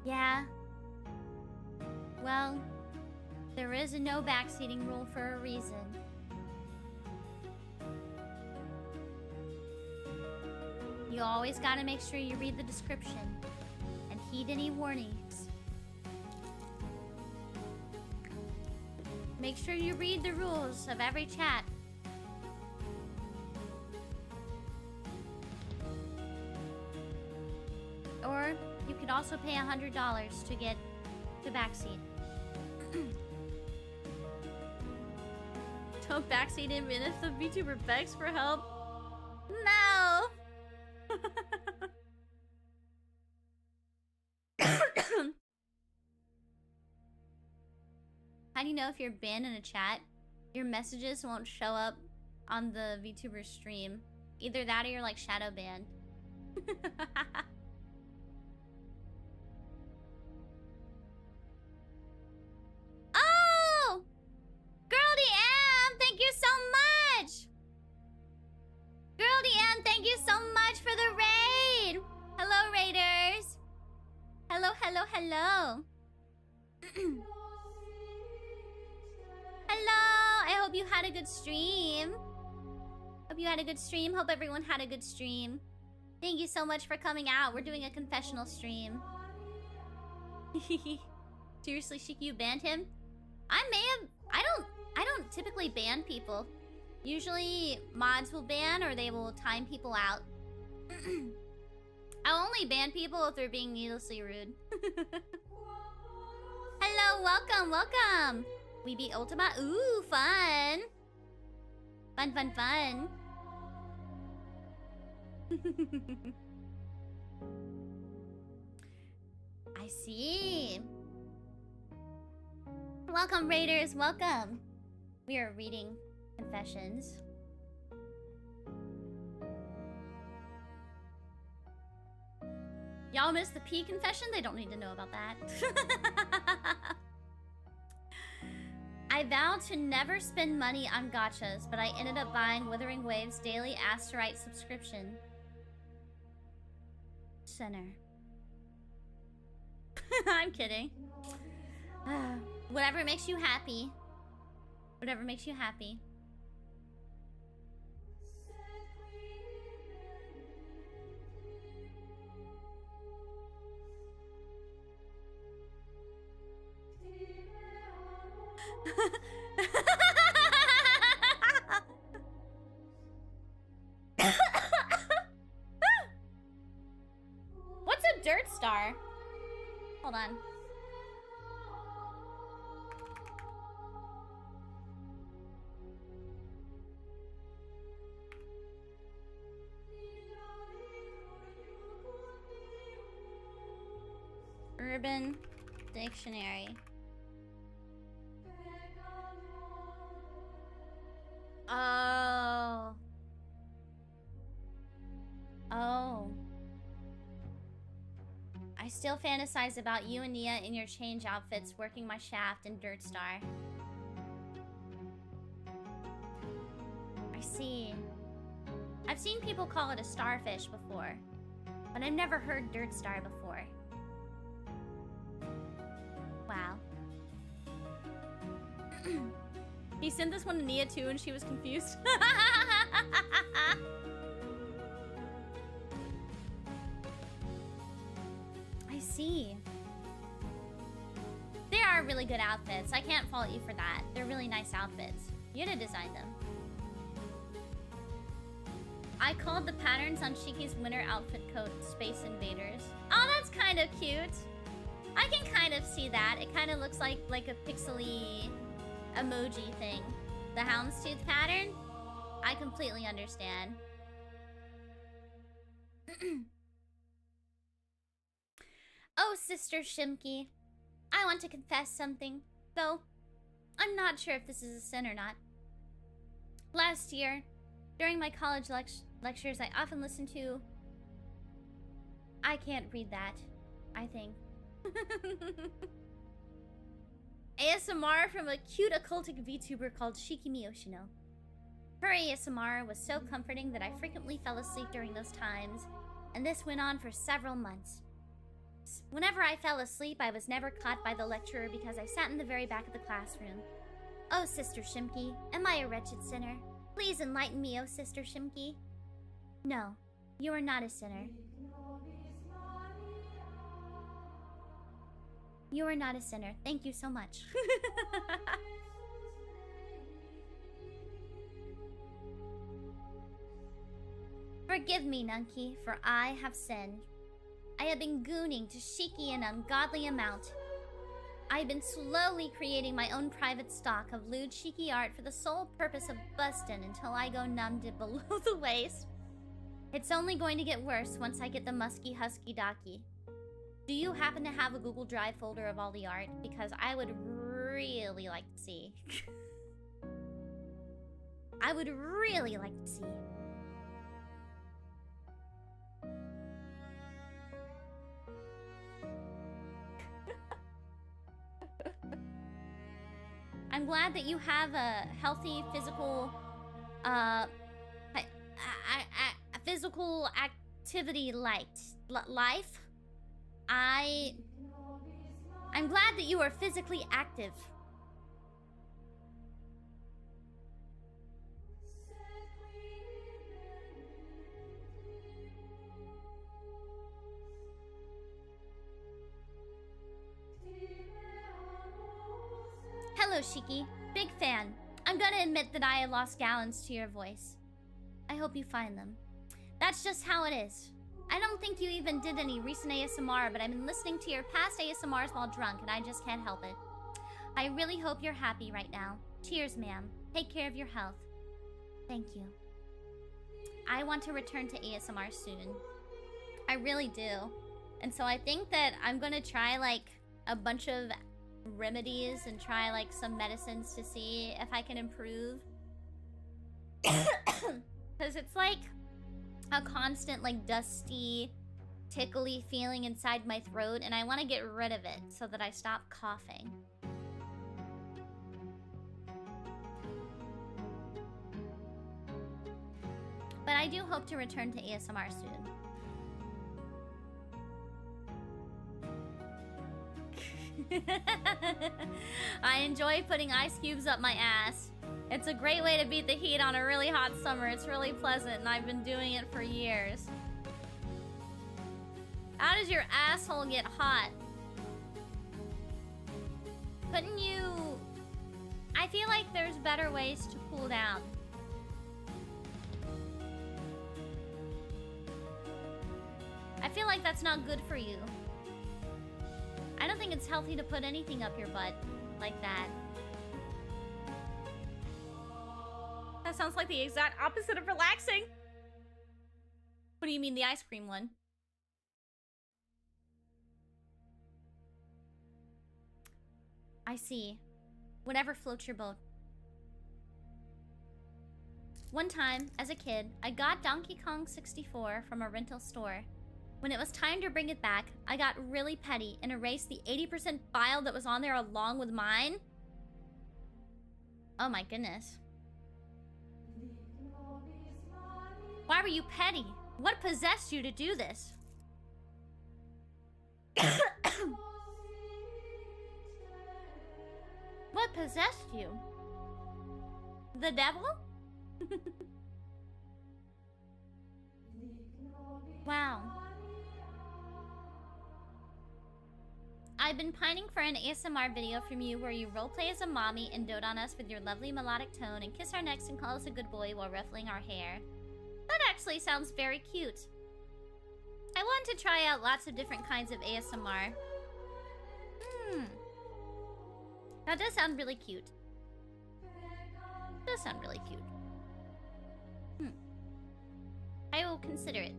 Yeah. Well, there is a no backseating rule for a reason. You always gotta make sure you read the description and heed any warnings. Make sure you read the rules of every chat. Or you could also pay $100 to get to backseat. Don't backseat him in if the VTuber begs for help. No! How do you know if you're banned in a chat? Your messages won't show up on the VTuber stream. Either that or you're like shadow banned. Oh! Girl DM, thank you so much! Girl DM, thank you so much for the raid! Hello, raiders! Hello, hello, hello! Hello! I hope you had a good stream. Hope you had a good stream. Hope everyone had a good stream. Thank you so much for coming out. We're doing a confessional stream. Seriously, Shiki, you banned him? I may have... I don't typically ban people. Usually, mods will ban or they will time people out. I'll only ban people if they're being needlessly rude. Hello, welcome, welcome! We beat Ultima. Ooh, fun! Fun, fun, fun. I see. Welcome, raiders, welcome. We are reading confessions. Y'all missed the P confession? They don't need to know about that. I vowed to never spend money on gachas, but I ended up buying Withering Waves daily Asterite subscription. Center. I'm kidding. Whatever makes you happy. Whatever makes you happy. What's a dirt star? Hold on. Urban Dictionary. Oh. Oh. I still fantasize about you and Nia in your change outfits working my shaft in Dirt Star. seen people call it a starfish before, but I've never heard dirt star before. Wow. He sent this one to Nia too and she was confused. I see. They are really good outfits. I can't fault you for that. They're really nice outfits. You had to design them. I called the patterns on Shiki's winter outfit coat Space Invaders. Oh, that's kind of cute. I can kind of see that. It kind of looks like a pixely emoji thing. The houndstooth pattern? I completely understand. Oh, Sister Shimki. I want to confess something, though I'm not sure if this is a sin or not. Last year, during my college lectures, I often listened to... I can't read that, I think. ASMR from a cute occultic VTuber called Shiki Miyoshino. Her ASMR was so comforting that I frequently fell asleep during those times, and this went on for several months. Whenever I fell asleep, I was never caught by the lecturer because I sat in the very back of the classroom. Oh, Sister Shimki, am I a wretched sinner? Please enlighten me, oh Sister Shimki. No, you are not a sinner. You are not a sinner. Thank you so much. Forgive me, Nunki, for I have sinned. I have been gooning to Shiki an ungodly amount. I have been slowly creating my own private stock of lewd Shiki art for the sole purpose of bustin' until I go numbed it below the waist. It's only going to get worse once I get the musky husky docky. Do you happen to have a Google Drive folder of all the art? Because I would really like to see. I would really like to see. I'm glad that you have a healthy physical, physical activity life. I'm glad that you are physically active. Hello, Shiki. Big fan. I'm gonna admit that I lost gallons to your voice. I hope you find them. That's just how it is. I don't think you even did any recent ASMR, but I've been listening to your past ASMRs while drunk, and I just can't help it. I really hope you're happy right now. Cheers, ma'am. Take care of your health. Thank you. I want to return to ASMR soon. I really do. And so I think that I'm gonna try, like, a bunch of remedies and try, like, some medicines to see if I can improve. Because it's, like, a constant, like, dusty, tickly feeling inside my throat, and I want to get rid of it so that I stop coughing. But I do hope to return to ASMR soon. I enjoy putting ice cubes up my ass. It's a great way to beat the heat on a really hot summer. It's really pleasant, and I've been doing it for years. How does your asshole get hot? Couldn't you... I feel like there's better ways to cool down. I feel like that's not good for you. I don't think it's healthy to put anything up your butt like that. That sounds like the exact opposite of relaxing. What do you mean, the ice cream one? I see. Whatever floats your boat. One time, as a kid, I got Donkey Kong 64 from a rental store. When it was time to bring it back, I got really petty and erased the 80% file that was on there along with mine. Oh my goodness. Why were you petty? What possessed you to do this? What possessed you? The devil? Wow. I've been pining for an ASMR video from you where you roleplay as a mommy and dote on us with your lovely melodic tone and kiss our necks and call us a good boy while ruffling our hair. That actually sounds very cute. I want to try out lots of different kinds of ASMR. That does sound really cute. Does sound really cute. I will consider it.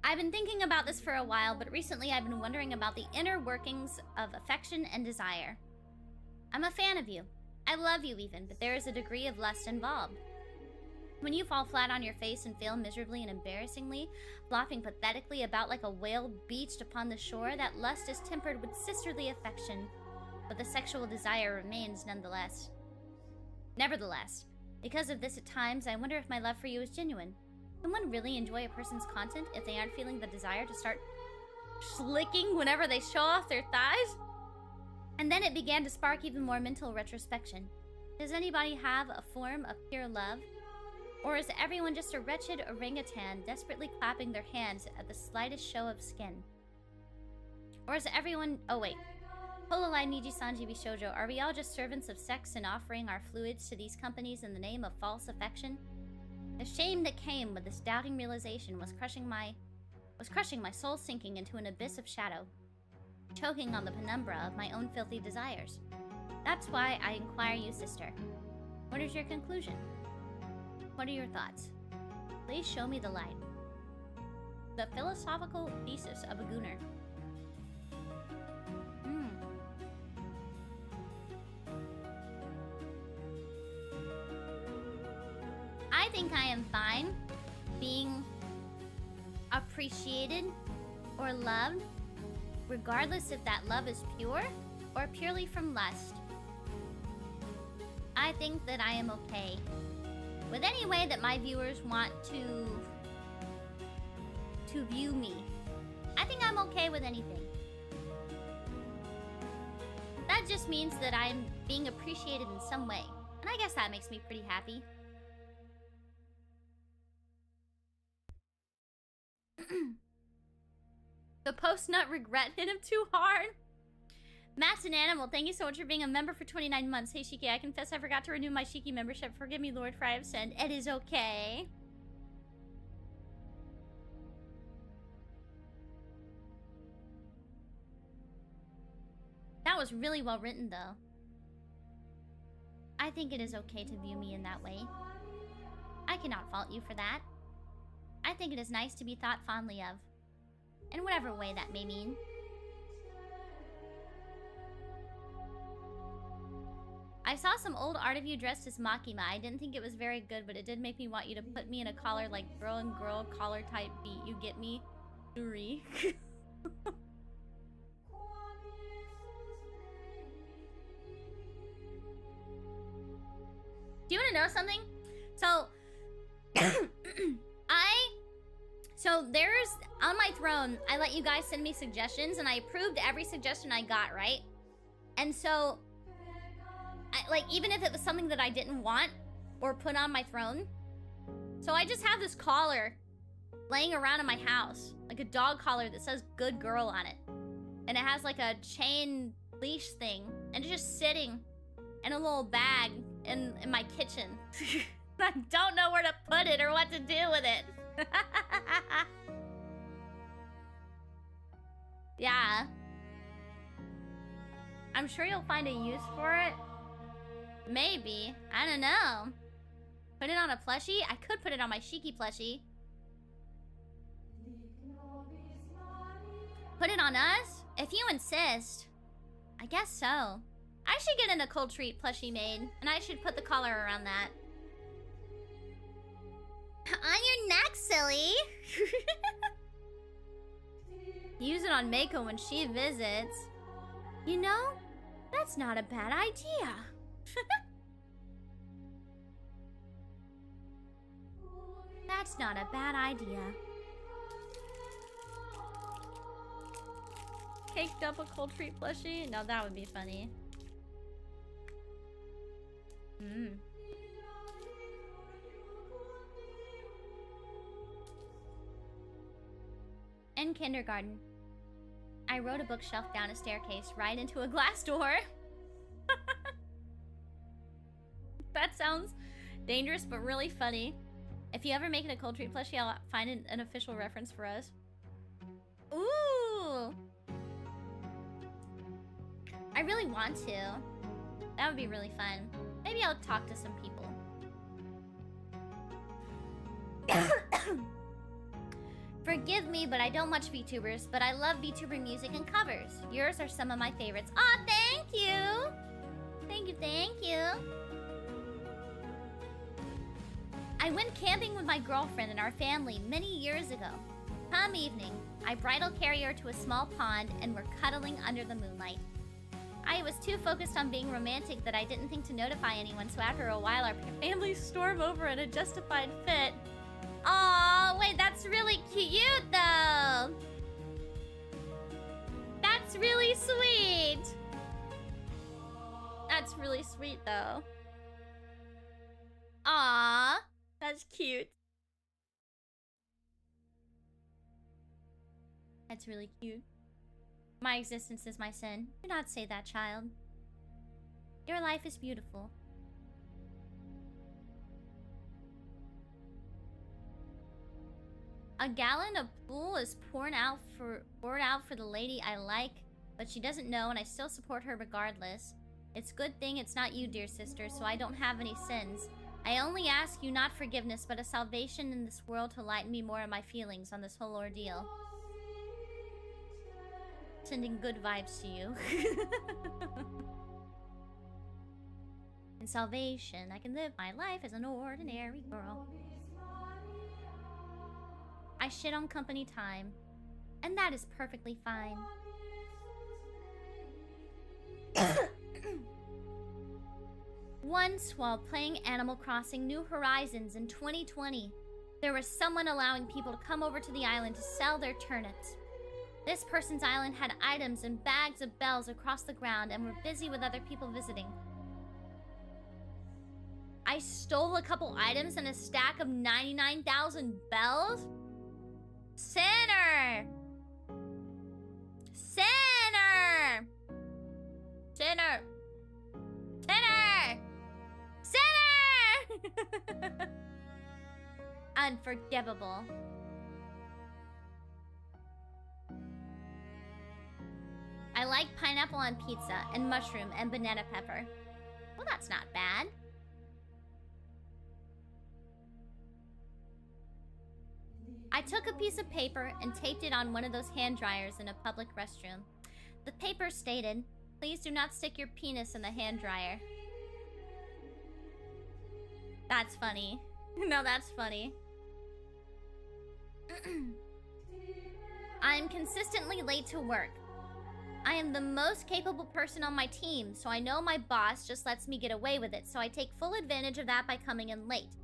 I've been thinking about this for a while, but recently I've been wondering about the inner workings of affection and desire. I'm a fan of you. I love you even, but there is a degree of lust involved. When you fall flat on your face and fail miserably and embarrassingly, flopping pathetically about like a whale beached upon the shore, that lust is tempered with sisterly affection, but the sexual desire remains nonetheless. Nevertheless, because of this at times, I wonder if my love for you is genuine. Can one really enjoy a person's content if they aren't feeling the desire to start slicking whenever they show off their thighs? And then it began to spark even more mental retrospection. Does anybody have a form of pure love? Or is everyone just a wretched orangutan desperately clapping their hands at the slightest show of skin? Or is everyone... Oh wait. Hololai Niji Sanji Bishoujo, are we all just servants of sex and offering our fluids to these companies in the name of false affection? The shame that came with this doubting realization was crushing my soul, sinking into an abyss of shadow, choking on the penumbra of my own filthy desires. That's why I inquire you, sister. What is your conclusion? What are your thoughts? Please show me the light. The philosophical thesis of a gooner. I think I am fine being appreciated or loved, regardless if that love is pure or purely from lust. I think that I am okay with any way that my viewers want to view me. I think I'm okay with anything. That just means that I'm being appreciated in some way. And I guess that makes me pretty happy. The post-nut regret hit him too hard. Matt's an animal. Thank you so much for being a member for 29 months. Hey, Shiki, I confess I forgot to renew my Shiki membership. Forgive me, Lord, for I have sinned. It is okay. That was really well written, though. I think it is okay to view me in that way. I cannot fault you for that. I think it is nice to be thought fondly of, in whatever way that may mean. I saw some old art of you dressed as Makima. I didn't think it was very good, but it did make me want you to put me in a collar like bro and girl collar type beat. You get me? Yuri. Do you want to know something? So, So there's, on my throne, I let you guys send me suggestions, and I approved every suggestion I got, right? And so, like, even if it was something that I didn't want or put on my throne. So I just have this collar laying around in my house, like a dog collar that says good girl on it. And it has like a chain leash thing, and it's just sitting in a little bag in my kitchen. I don't know where to put it or what to do with it. Yeah. I'm sure you'll find a use for it. Maybe. I don't know. Put it on a plushie? I could put it on my Shiki plushie. Put it on us? If you insist. I guess so. I should get an a cold treat plushie made, and I should put the collar around that. On your neck, silly. Use it on Mako when she visits. You know, that's not a bad idea. That's not a bad idea. Caked up a cold treat plushie? No, that would be funny. In kindergarten, I rode a bookshelf down a staircase right into a glass door. That sounds dangerous, but really funny. If you ever make it a cold treat plushie, I'll find an official reference for us. Ooh! I really want to. That would be really fun. Maybe I'll talk to some people. Forgive me, but I don't watch VTubers, but I love VTuber music and covers. Yours are some of my favorites. Aw, thank you! Thank you, thank you. I went camping with my girlfriend and our family many years ago. Come evening, I bridal carry her to a small pond and we're cuddling under the moonlight. I was too focused on being romantic that I didn't think to notify anyone, so after a while our family stormed over in a justified fit. Aw, wait, that's really cute though. That's really sweet. That's really sweet though. Aw, that's cute. That's really cute. My existence is my sin. Do not say that, child. Your life is beautiful. A gallon of pool is poured out for the lady I like, but she doesn't know and I still support her regardless. It's good thing it's not you, dear sister, so I don't have any sins. I only ask you not forgiveness, but a salvation in this world to lighten me more of my feelings on this whole ordeal. Sending good vibes to you. In salvation, I can live my life as an ordinary girl. I shit on company time, and that is perfectly fine. Once, while playing Animal Crossing New Horizons in 2020, there was someone allowing people to come over to the island to sell their turnips. This person's island had items and bags of bells across the ground and were busy with other people visiting. I stole a couple items and a stack of 99,000 bells? Sinner! Sinner! Sinner! Sinner! Sinner! Unforgivable. I like pineapple on pizza and mushroom and banana pepper. Well, that's not bad. I took a piece of paper and taped it on one of those hand dryers in a public restroom. The paper stated, "Please do not stick your penis in the hand dryer." That's funny. No, that's funny. I'm consistently late to work. I am the most capable person on my team, so I know my boss just lets me get away with it, so I take full advantage of that by coming in late.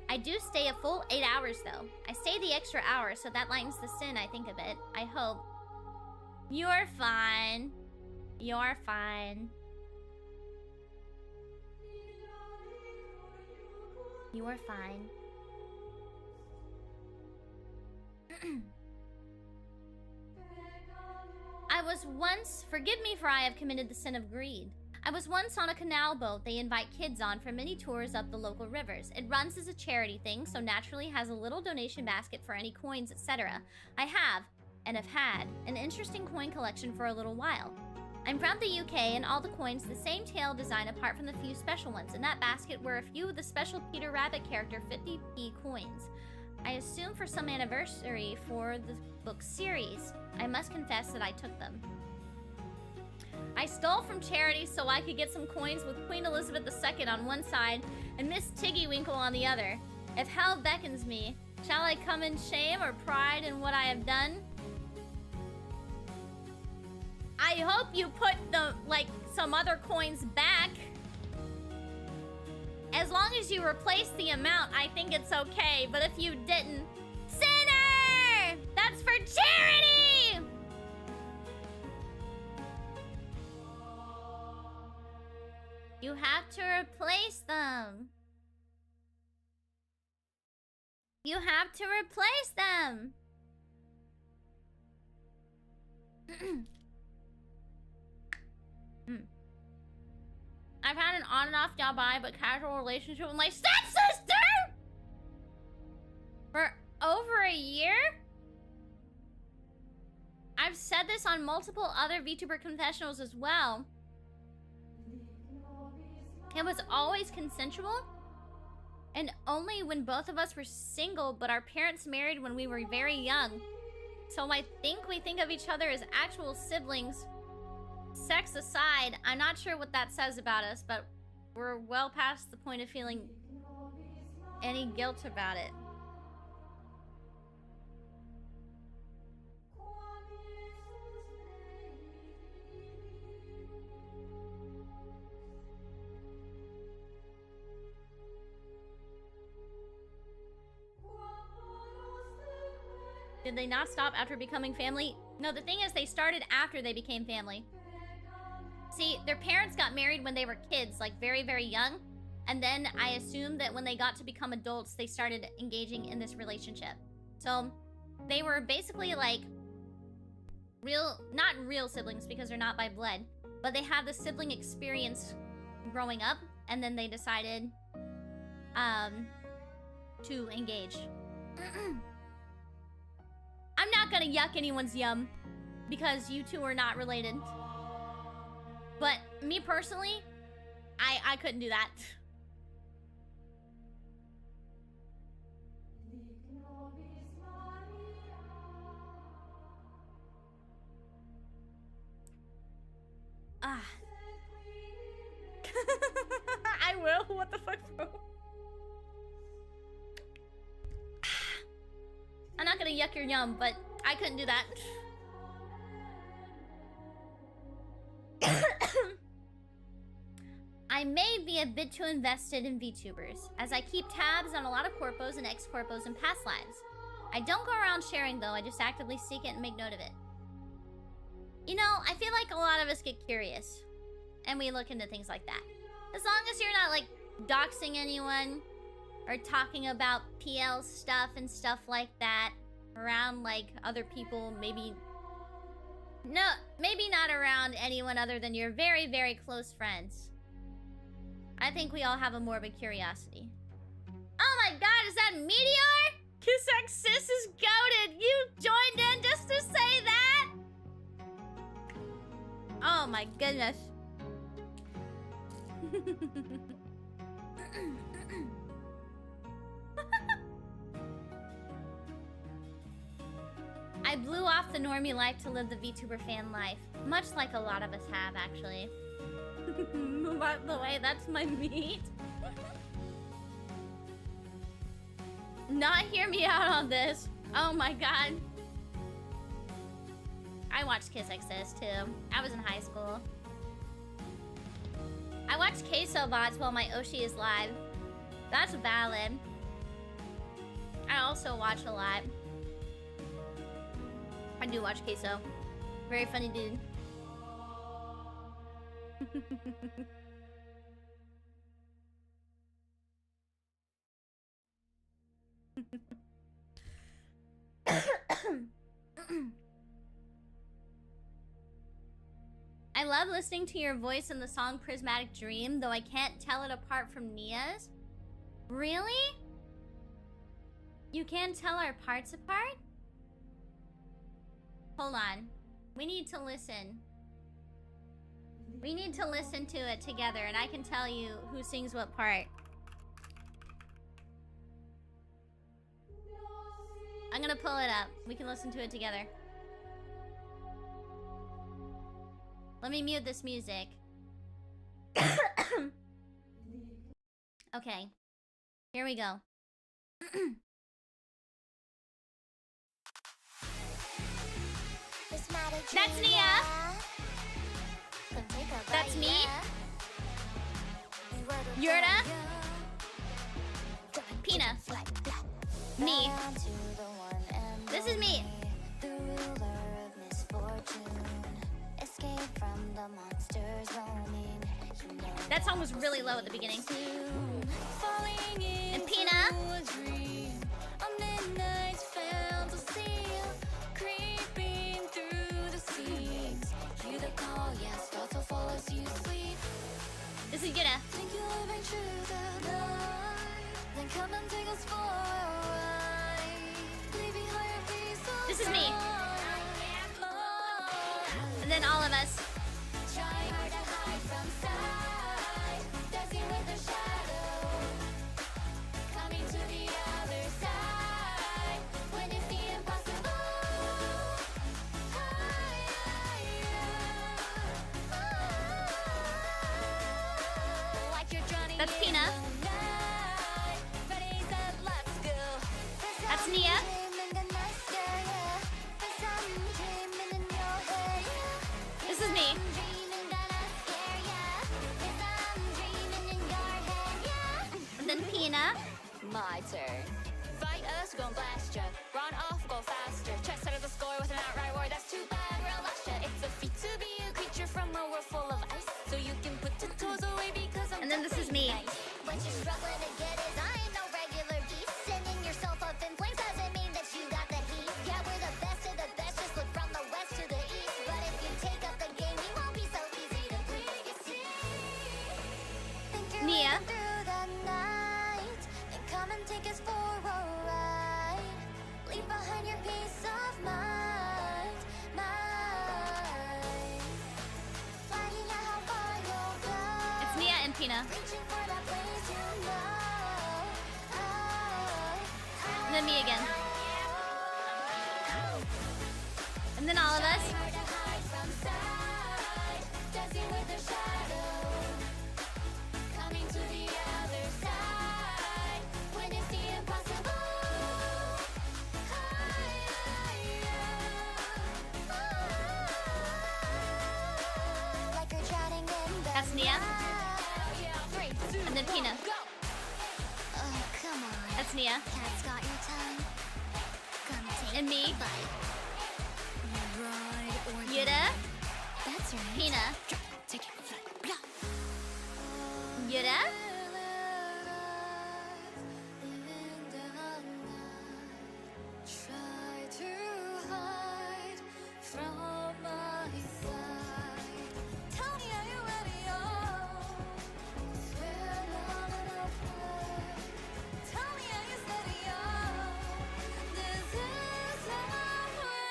I do stay a full 8 hours, though. I stay the extra hour, so that lightens the sin, I think, a bit. I hope. You're fine. You're fine. You're fine. I was once, forgive me for I have committed the sin of greed. I was once on a canal boat they invite kids on for mini tours up the local rivers. It runs as a charity thing, so naturally has a little donation basket for any coins, etc. I have, and have had, an interesting coin collection for a little while. I'm from the UK and all the coins the same tail design apart from the few special ones. In that basket were a few of the special Peter Rabbit character 50p coins. I assume for some anniversary for the book series. I must confess that I took them. I stole from charity so I could get some coins with Queen Elizabeth II on one side and Miss Tiggywinkle on the other. If hell beckons me, shall I come in shame or pride in what I have done? I hope you put the, like, some other coins back. As long as you replace the amount, I think it's okay. But if you didn't, sinner! That's for charity! You have to replace them. You have to replace them. I've had an on and off job but casual relationship with my stepsister for over a year. I've said this on multiple other VTuber confessionals as well. It was always consensual and only when both of us were single, but our parents married when we were very young. So I think we think of each other as actual siblings. Sex aside, I'm not sure what that says about us, but we're well past the point of feeling any guilt about it. Did they not stop after becoming family? No, the thing is they started after they became family. See, their parents got married when they were kids, like very, very young. And then I assume that when they got to become adults, they started engaging in this relationship. So they were basically like not real siblings because they're not by blood, but they had the sibling experience growing up, and then they decided to engage. I'm not gonna yuck anyone's yum because you two are not related. But me personally, I couldn't do that. Ah. I will. What the fuck, bro? I'm not gonna yuck your yum, but I couldn't do that. I may be a bit too invested in VTubers, as I keep tabs on a lot of corpos and ex-corpos in past lives. I don't go around sharing though, I just actively seek it and make note of it. You know, I feel like a lot of us get curious, and we look into things like that. As long as you're not like doxing anyone, or talking about PL stuff and stuff like that around like other people, maybe not around anyone other than your very, very close friends. I think we all have a morbid curiosity. Oh my god, is that Meteor? Kiss Sis is goated. You joined in just to say that? Oh my goodness. I blew off the normie life to live the VTuber fan life. Much like a lot of us have, actually. By the way, that's my meat. Not hear me out on this. Oh my god. I watched Kiss Sis too. I was in high school. I watched Queso VODs while my Oshi is live. That's valid. I also watch a lot. I do watch Queso. Very funny dude. I love listening to your voice in the song Prismatic Dream, though I can't tell it apart from Nia's. Really? You can't tell our parts apart? Hold on. We need to listen. We need to listen to it together, and I can tell you who sings what part. I'm gonna pull it up. We can listen to it together. Let me mute this music. Okay. Here we go. That's Nia. That's me. Yurta. Pina. Me. This is me. That song was really low at the beginning. And Pina. This is Yuna. This is me. And then all of us. That's Pina. That's Nia. This is me. And then Pina. My turn. Fight us, gon' blast ya. Run off, go faster. Chest out of the score with an outright war. That's too bad, real lost ya. It's a feat to be a creature from a world full of ice. So you can put your toes away because I'm. And then this is me. What you're struggling to get is I ain't no regular beast. Sending yourself up in flames doesn't mean that you got the heat. Yeah, we're the best of the best. Just look from the west to the east. But if you take up the game, you won't be so easy to beat. You see? Nia. Through the night, then come and take us for a ride. Leave behind your peace of mind, mind. Flying out how far you'll go. It's Nia and Pina. Reaching for that place you know. And then me again. And then all of us. Hard to hide from sight. Dancing with the shadow. Coming to the other side. When it's the impossible. Like you're drowning in the That's Nia. night. And then Pina. Oh, come on. That's Nia. Cat's got your tongue. Gonna take And me. a bite. Ride or Yuta. die. That's right. Pina. Take it, flight. Blah. Yuta. Try to hide from my sight. Tell me, are you ready? We're not enough fight. Tell me, are you steady? This is our way.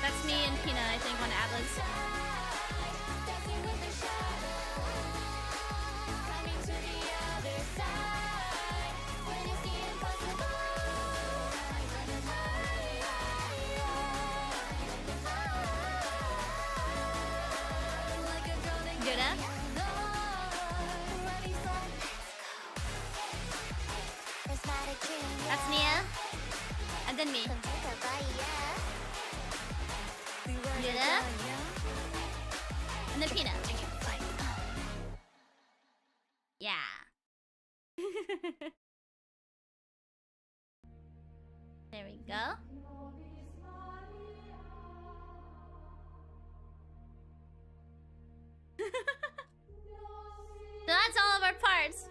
That's me and Pina, I think, on Atlas. Dancing with the shadow. Coming to the other side. When it's the impossible. Like a drowning Yuta. ready, so prismatic dream. That's Nia. And then me. Come take a bite, yeah. Yuta. And then Pina. Yeah. There we go. So that's all of our parts.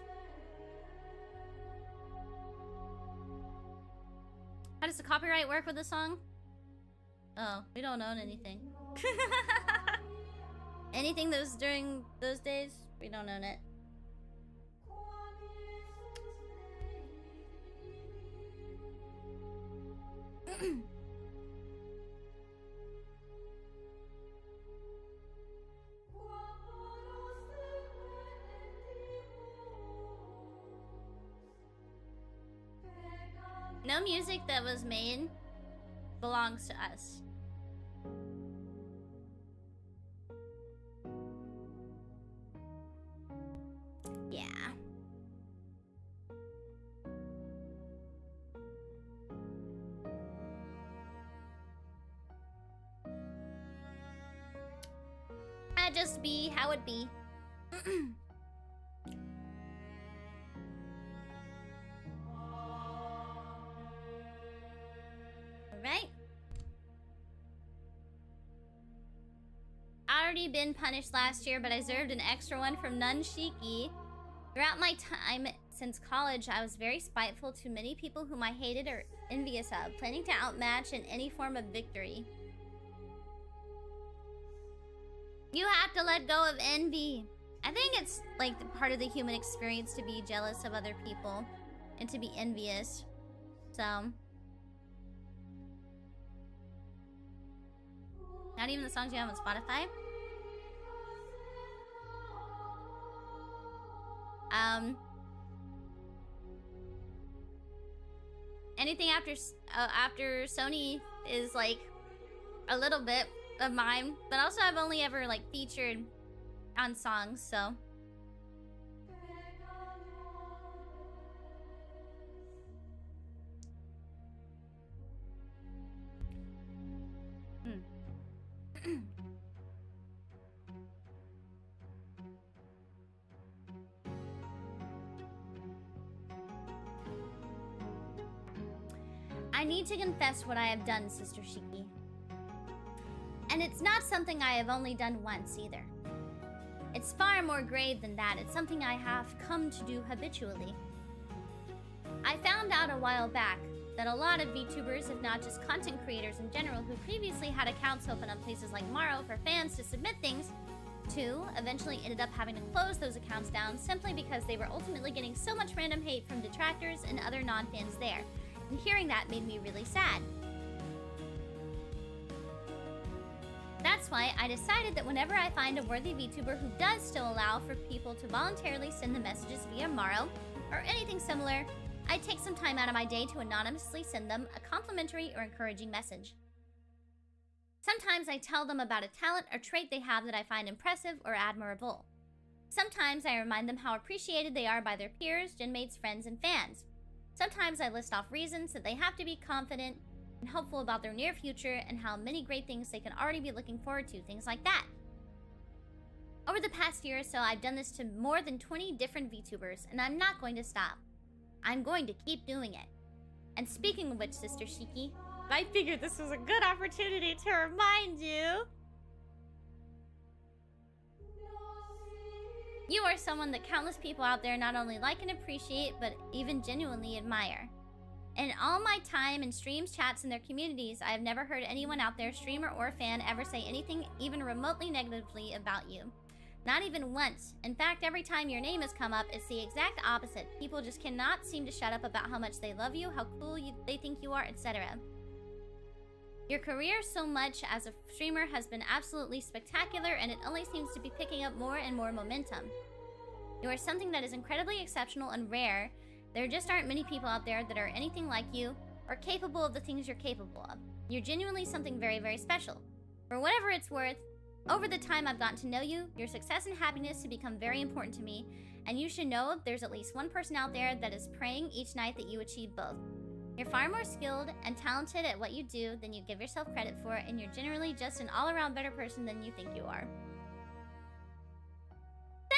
How does the copyright work with the song? Oh, we don't own anything. Anything that was during those days, we don't own it. No music that was made belongs to us. Yeah. That just be how it be. Alright. I already been punished last year, but I deserved an extra one from Nun Shiki. Throughout my time since college, I was very spiteful to many people whom I hated or envious of, planning to outmatch in any form of victory. You have to let go of envy. I think it's like the part of the human experience to be jealous of other people and to be envious. So, not even the songs you have on Spotify. Anything after Sony is like a little bit of mine, but also I've only ever like featured on songs, so. I need to confess what I have done, Sister Shiki. And it's not something I have only done once either. It's far more grave than that. It's something I have come to do habitually. I found out a while back that a lot of VTubers, if not just content creators in general, who previously had accounts open on places like Maro for fans to submit things to, eventually ended up having to close those accounts down simply because they were ultimately getting so much random hate from detractors and other non-fans there. And hearing that made me really sad. That's why I decided that whenever I find a worthy VTuber who does still allow for people to voluntarily send the messages via Maro or anything similar, I take some time out of my day to anonymously send them a complimentary or encouraging message. Sometimes I tell them about a talent or trait they have that I find impressive or admirable. Sometimes I remind them how appreciated they are by their peers, genmates, friends, and fans. Sometimes I list off reasons that they have to be confident and hopeful about their near future and how many great things they can already be looking forward to, things like that. Over the past year or so, I've done this to more than 20 different VTubers, and I'm not going to stop. I'm going to keep doing it. And speaking of which, Sister Shiki, I figured this was a good opportunity to remind you. You are someone that countless people out there not only like and appreciate, but even genuinely admire. In all my time in streams, chats, and their communities, I have never heard anyone out there, streamer or fan, ever say anything even remotely negatively about you. Not even once. In fact, every time your name has come up, it's the exact opposite. People just cannot seem to shut up about how much they love you, how cool they think you are, etc. Your career so much as a streamer has been absolutely spectacular, and it only seems to be picking up more and more momentum. You are something that is incredibly exceptional and rare. There just aren't many people out there that are anything like you or capable of the things you're capable of. You're genuinely something very, very special. For whatever it's worth, over the time I've gotten to know you, your success and happiness have become very important to me, and you should know there's at least one person out there that is praying each night that you achieve both. You're far more skilled and talented at what you do than you give yourself credit for, and you're generally just an all-around better person than you think you are.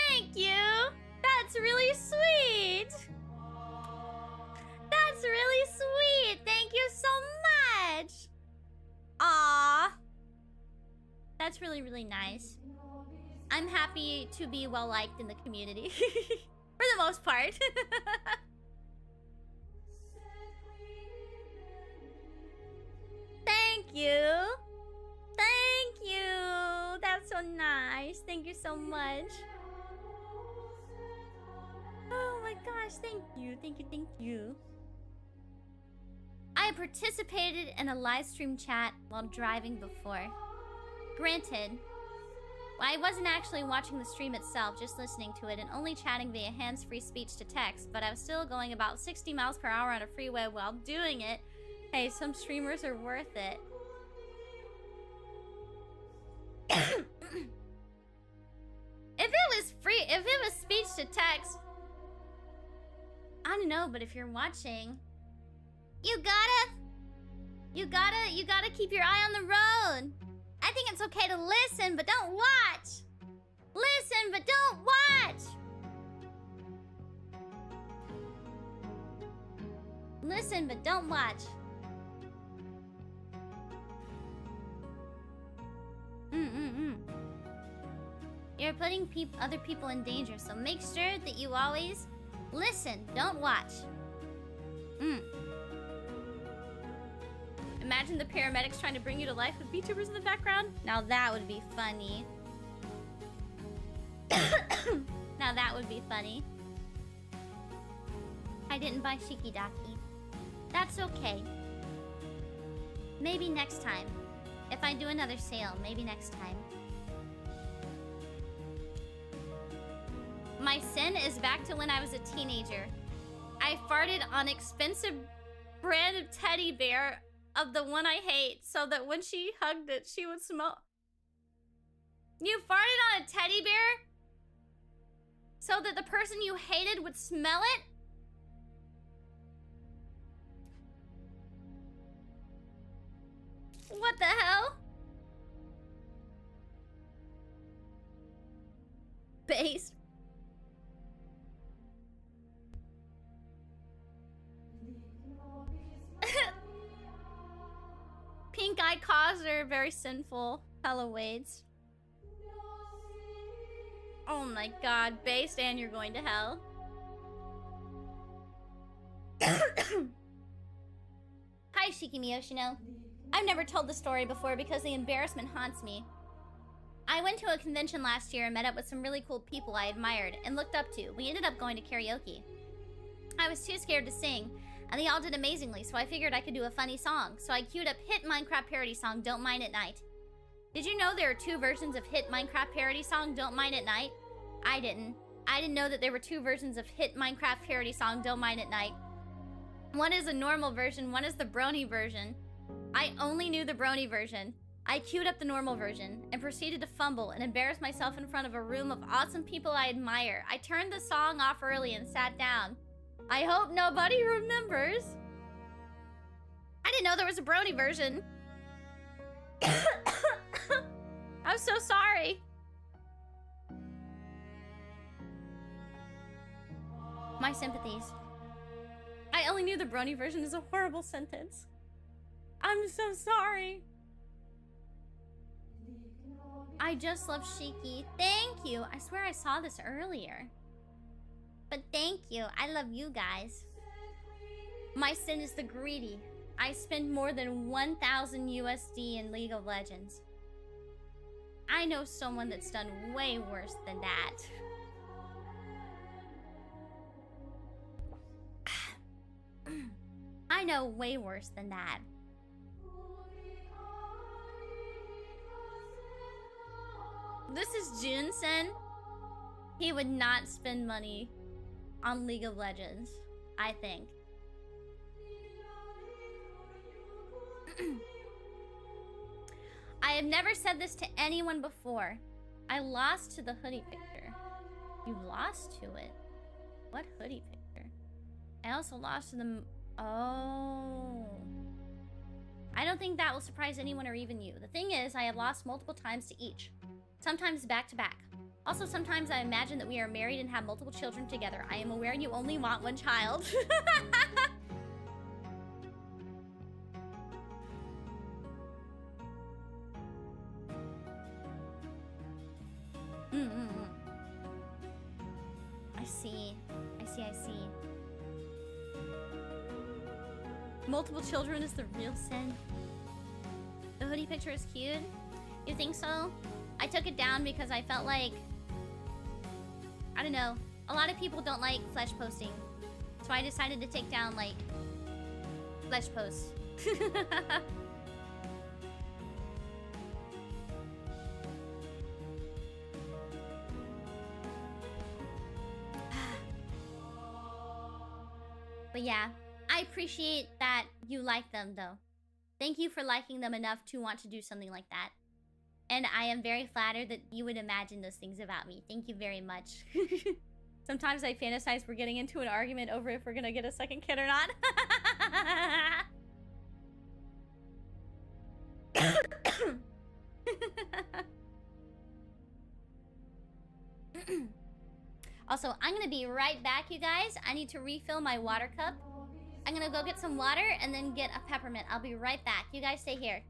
Thank you! That's really sweet! That's really sweet! Thank you so much! Aww. That's really, really nice. I'm happy to be well-liked in the community. For the most part. Thank you. Thank you. That's so nice. Thank you so much. Oh my gosh, thank you. Thank you, thank you. I participated in a live stream chat while driving before. Granted, Well, I wasn't actually watching the stream itself, just listening to it and only chatting via hands-free speech to text, but I was still going about 60 miles per hour on a freeway while doing it. Hey, some streamers are worth it. If it was free, if it was speech to text, I don't know, but if you're watching, you gotta keep your eye on the road. I think it's okay to listen, but don't watch. Listen, but don't watch. Listen, but don't watch. You're putting other people in danger, so make sure that you always listen, don't watch. Imagine the paramedics trying to bring you to life with VTubers in the background. Now that would be funny. Now that would be funny. I didn't buy Shiki Daki. That's okay. Maybe next time. If I do another sale, maybe next time. My sin is back to when I was a teenager. I farted on expensive branded teddy bear of the one I hate so that when she hugged it, she would smell. You farted on a teddy bear so that the person you hated would smell it? What the hell? Based. Pink-eyed causer, very sinful. Hello, Wades. Oh my god, based and you're going to hell. Hi, Shiki Miyoshino. I've never told the story before because the embarrassment haunts me. I went to a convention last year and met up with some really cool people I admired and looked up to. We ended up going to karaoke. I was too scared to sing, and they all did amazingly, so I figured I could do a funny song. So I queued up hit Minecraft parody song, Don't Mind at Night. Did you know there are 2 versions of hit Minecraft parody song, Don't Mind at Night? I didn't. I didn't know that there were 2 versions of hit Minecraft parody song, Don't Mind at Night. One is a normal version, one is the brony version. I only knew the brony version. I queued up the normal version and proceeded to fumble and embarrass myself in front of a room of awesome people I admire. I turned the song off early and sat down. I hope nobody remembers. I didn't know there was a brony version. I'm so sorry. My sympathies. I only knew the brony version is a horrible sentence. I'm so sorry. I just love Shiki. Thank you. I swear I saw this earlier. But thank you. I love you guys. My sin is the greedy. I spend more than 1,000 USD in League of Legends. I know someone that's done way worse than that. I know way worse than that. This is Junsen. He would not spend money on League of Legends, I think. I have never said this to anyone before. I lost to the hoodie picture. You lost to it? What hoodie picture? I also lost to the... Oh. I don't think that will surprise anyone or even you. The thing is, I have lost multiple times to each. Sometimes back to back. Also, sometimes I imagine that we are married and have multiple children together. I am aware you only want one child. I see. Multiple children is the real sin. The hoodie picture is cute. You think so? I took it down because I felt like... I don't know. A lot of people don't like flesh posting. So I decided to take down, like, flesh posts. But yeah, I appreciate that you like them, though. Thank you for liking them enough to want to do something like that. And I am very flattered that you would imagine those things about me. Thank you very much. Sometimes I fantasize we're getting into an argument over if we're gonna get a second kid or not. Also, I'm gonna be right back, you guys. I need to refill my water cup. I'm gonna go get some water and then get a peppermint. I'll be right back. You guys stay here.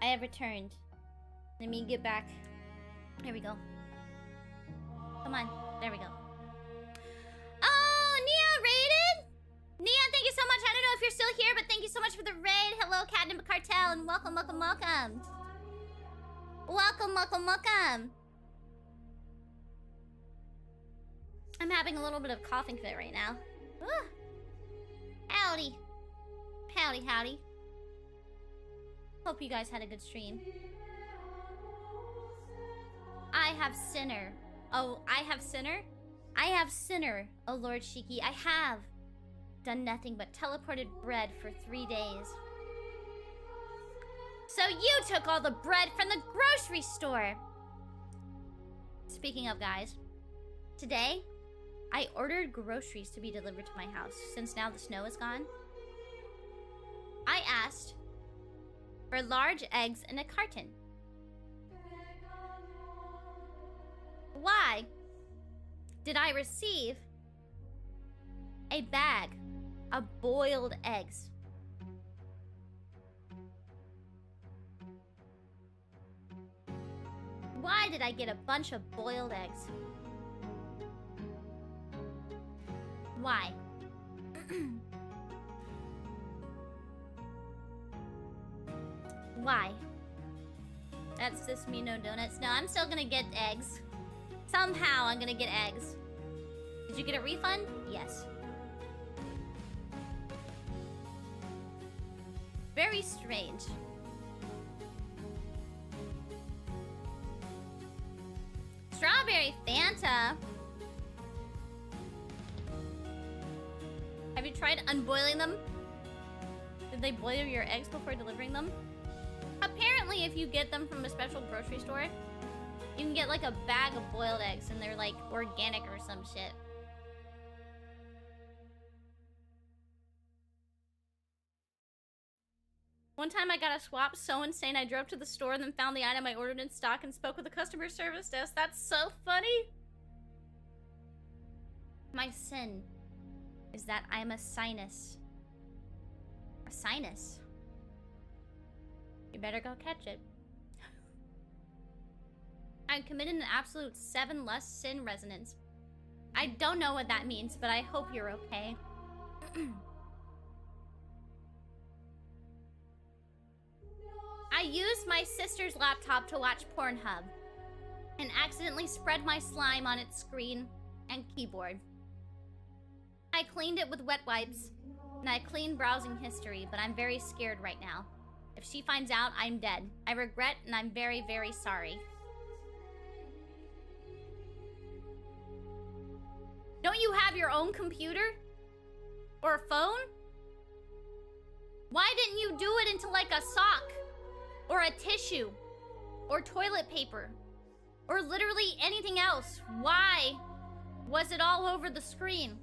I have returned. Let me get back. Here we go. Come on. There we go. Oh, Nia raided? Nia, thank you so much. I don't know if you're still here, but thank you so much for the raid. Hello, Catnip Cartel, and welcome, welcome, welcome. Welcome, welcome, welcome. I'm having a little bit of coughing fit right now. Ooh. Howdy. Howdy, howdy. Hope you guys had a good stream. I have sinner. Oh, I have sinner? I have sinner, oh Lord Shiki. I have done nothing but teleported bread for 3 days. So you took all the bread from the grocery store. Speaking of, guys, today I ordered groceries to be delivered to my house since now the snow is gone. I asked for large eggs in a carton. Why did I receive a bag of boiled eggs? Why did I get a bunch of boiled eggs? Why? Why? That's just me, no donuts. No, I'm still gonna get eggs. Somehow I'm gonna get eggs. Did you get a refund? Yes. Very strange. Strawberry Fanta. Have you tried unboiling them? Did they boil your eggs before delivering them? Apparently, if you get them from a special grocery store, you can get like a bag of boiled eggs and they're like organic or some shit. One time I got a swap so insane I drove to the store and then found the item I ordered in stock and spoke with the customer service desk. That's so funny. My sin is that I'm a sinus. A sinus. You better go catch it. I committed an absolute 7 less sin resonance. I don't know what that means, but I hope you're okay. I used my sister's laptop to watch Pornhub and accidentally spread my slime on its screen and keyboard. I cleaned it with wet wipes and I cleaned browsing history, but I'm very scared right now. If she finds out, I'm dead. I regret and I'm very, very sorry. Don't you have your own computer? Or a phone? Why didn't you do it into like a sock? Or a tissue? Or toilet paper? Or literally anything else? Why was it all over the screen?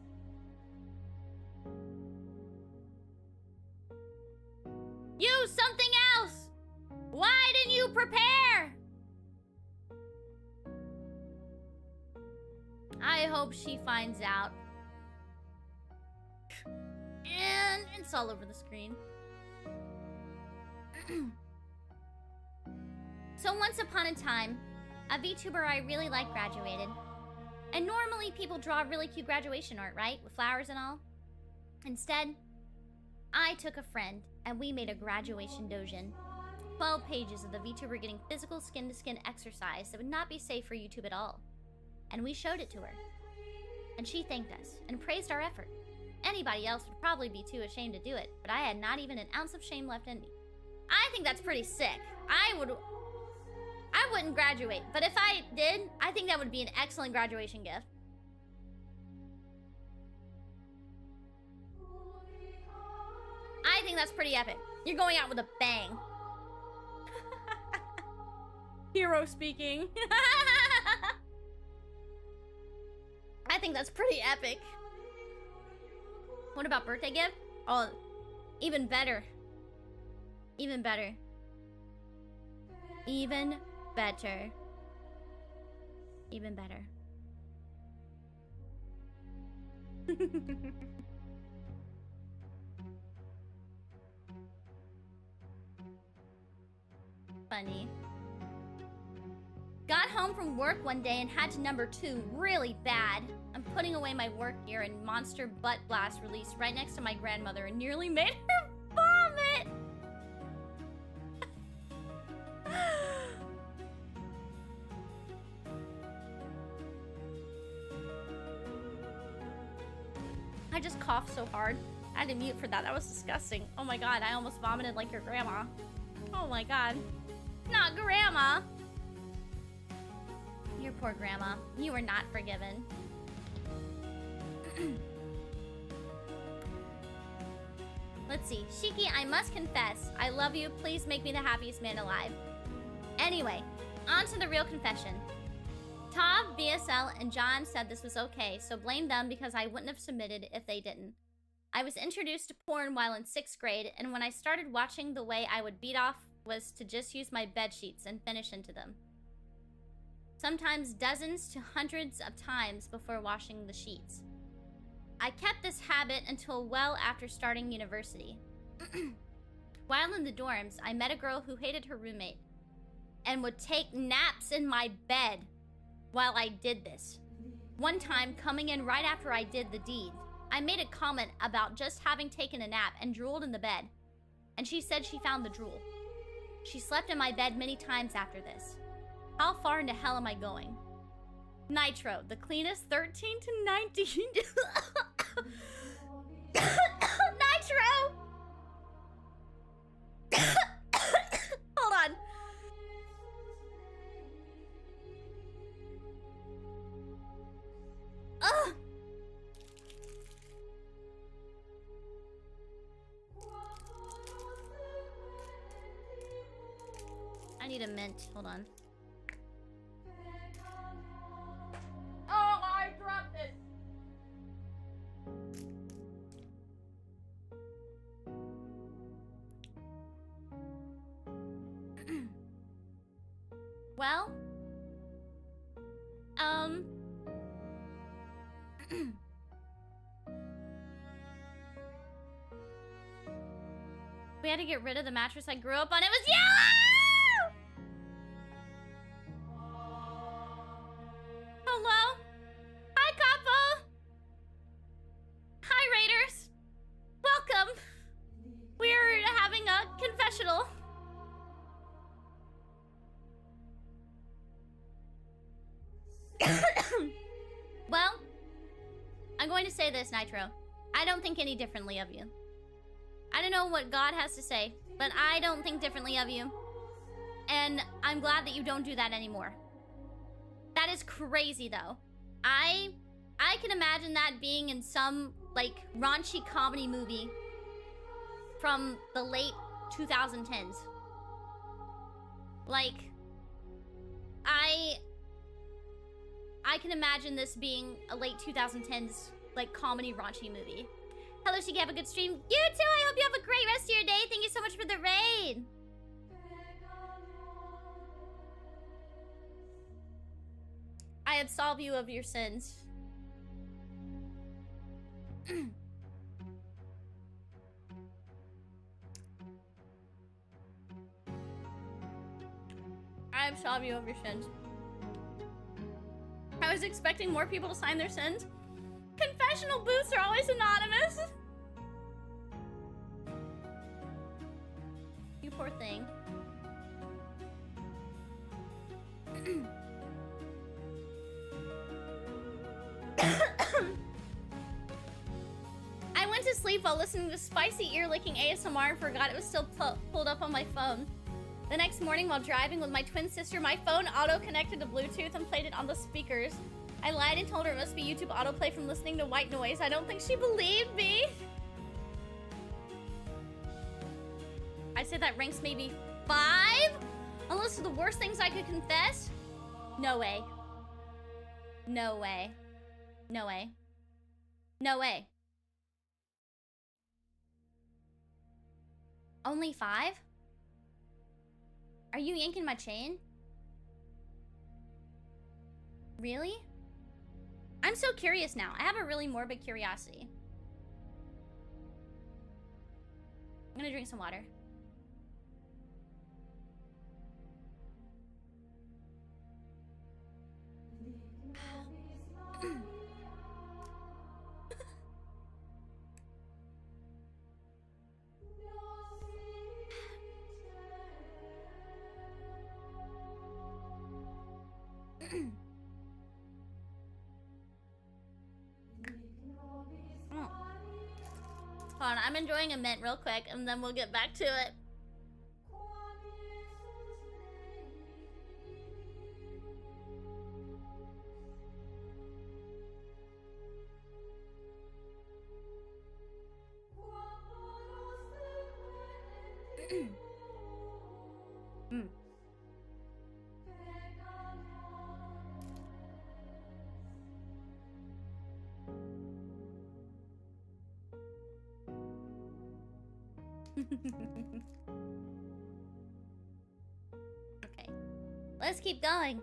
prepare! I hope she finds out. And it's all over the screen. So once upon a time, a VTuber I really liked graduated. And normally people draw really cute graduation art, right? With flowers and all. Instead, I took a friend and we made a graduation dojin. 12 pages of the VTuber getting physical skin-to-skin exercise that would not be safe for YouTube at all. And we showed it to her. And she thanked us and praised our effort. Anybody else would probably be too ashamed to do it, but I had not even an ounce of shame left in me. I think that's pretty sick. I wouldn't graduate, but if I did, I think that would be an excellent graduation gift. I think that's pretty epic. You're going out with a bang. Hero speaking. I think that's pretty epic. What about birthday gift? Oh, even better. Even better. Even better. Even better. Funny. Got home from work one day and had to number 2 really bad. I'm putting away my work gear and Monster Butt Blast released right next to my grandmother and nearly made her vomit. I just coughed so hard. I had to mute for that. That was disgusting. Oh my god, I almost vomited like your grandma. Oh my god. Not grandma. Your poor grandma. You were not forgiven. Let's see. Shiki, I must confess. I love you. Please make me the happiest man alive. Anyway, on to the real confession. Tav, BSL, and John said this was okay, so blame them because I wouldn't have submitted if they didn't. I was introduced to porn while in 6th grade, and when I started watching, the way I would beat off was to just use my bed sheets and finish into them. Sometimes dozens to hundreds of times before washing the sheets. I kept this habit until well after starting university. While in the dorms, I met a girl who hated her roommate and would take naps in my bed while I did this. One time, coming in right after I did the deed, I made a comment about just having taken a nap and drooled in the bed, and she said she found the drool. She slept in my bed many times after this. How far into hell am I going? Nitro, the cleanest 13 to 19. Nitro! Hold on. Ugh. I need a mint. Hold on. Oh, I dropped it. Well, we had to get rid of the mattress I grew up on. It was yellow! Hello? Hi, Capo! Hi, Raiders! Welcome! We're having a confessional. Well, I'm going to say this, Nitro. I don't think any differently of you. I don't know what God has to say, but I don't think differently of you. And I'm glad that you don't do that anymore. That is crazy, though. I can imagine that being in some, like, raunchy comedy movie from the late 2010s. Like, I can imagine this being a late 2010s, like, comedy raunchy movie. Hello, Shiki, have a good stream. You too, I hope you have a great rest of your day. Thank you so much for the raid. I absolve you of your sins. I absolve you of your sins. I was expecting more people to sign their sins. Confessional booths are always anonymous. You poor thing. I went to sleep while listening to spicy ear-licking ASMR and forgot it was still pulled up on my phone. The next morning while driving with my twin sister, my phone auto-connected to Bluetooth and played it on the speakers. I lied and told her it must be YouTube autoplay from listening to white noise. I don't think she believed me. I said that ranks maybe 5? Unless it's the worst things I could confess? No way. No way. No way. No way. Only 5? Are you yanking my chain? Really? I'm so curious now. I have a really morbid curiosity. I'm gonna drink some water. Hold on, I'm enjoying a mint real quick, and then we'll get back to it. Okay, let's keep going.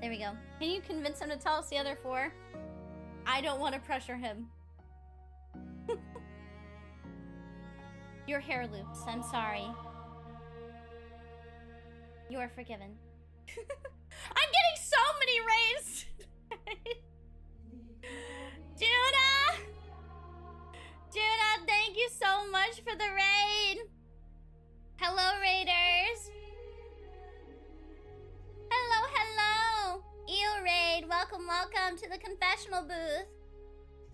There we go. Can you convince him to tell us the other 4? I don't want to pressure him. Your hair loops. I'm sorry. You are forgiven. I'm getting so many raves. Judah! Judah, thank you so much for the raid. Hello, raiders. Hello, hello. Eel raid, welcome, welcome to the confessional booth.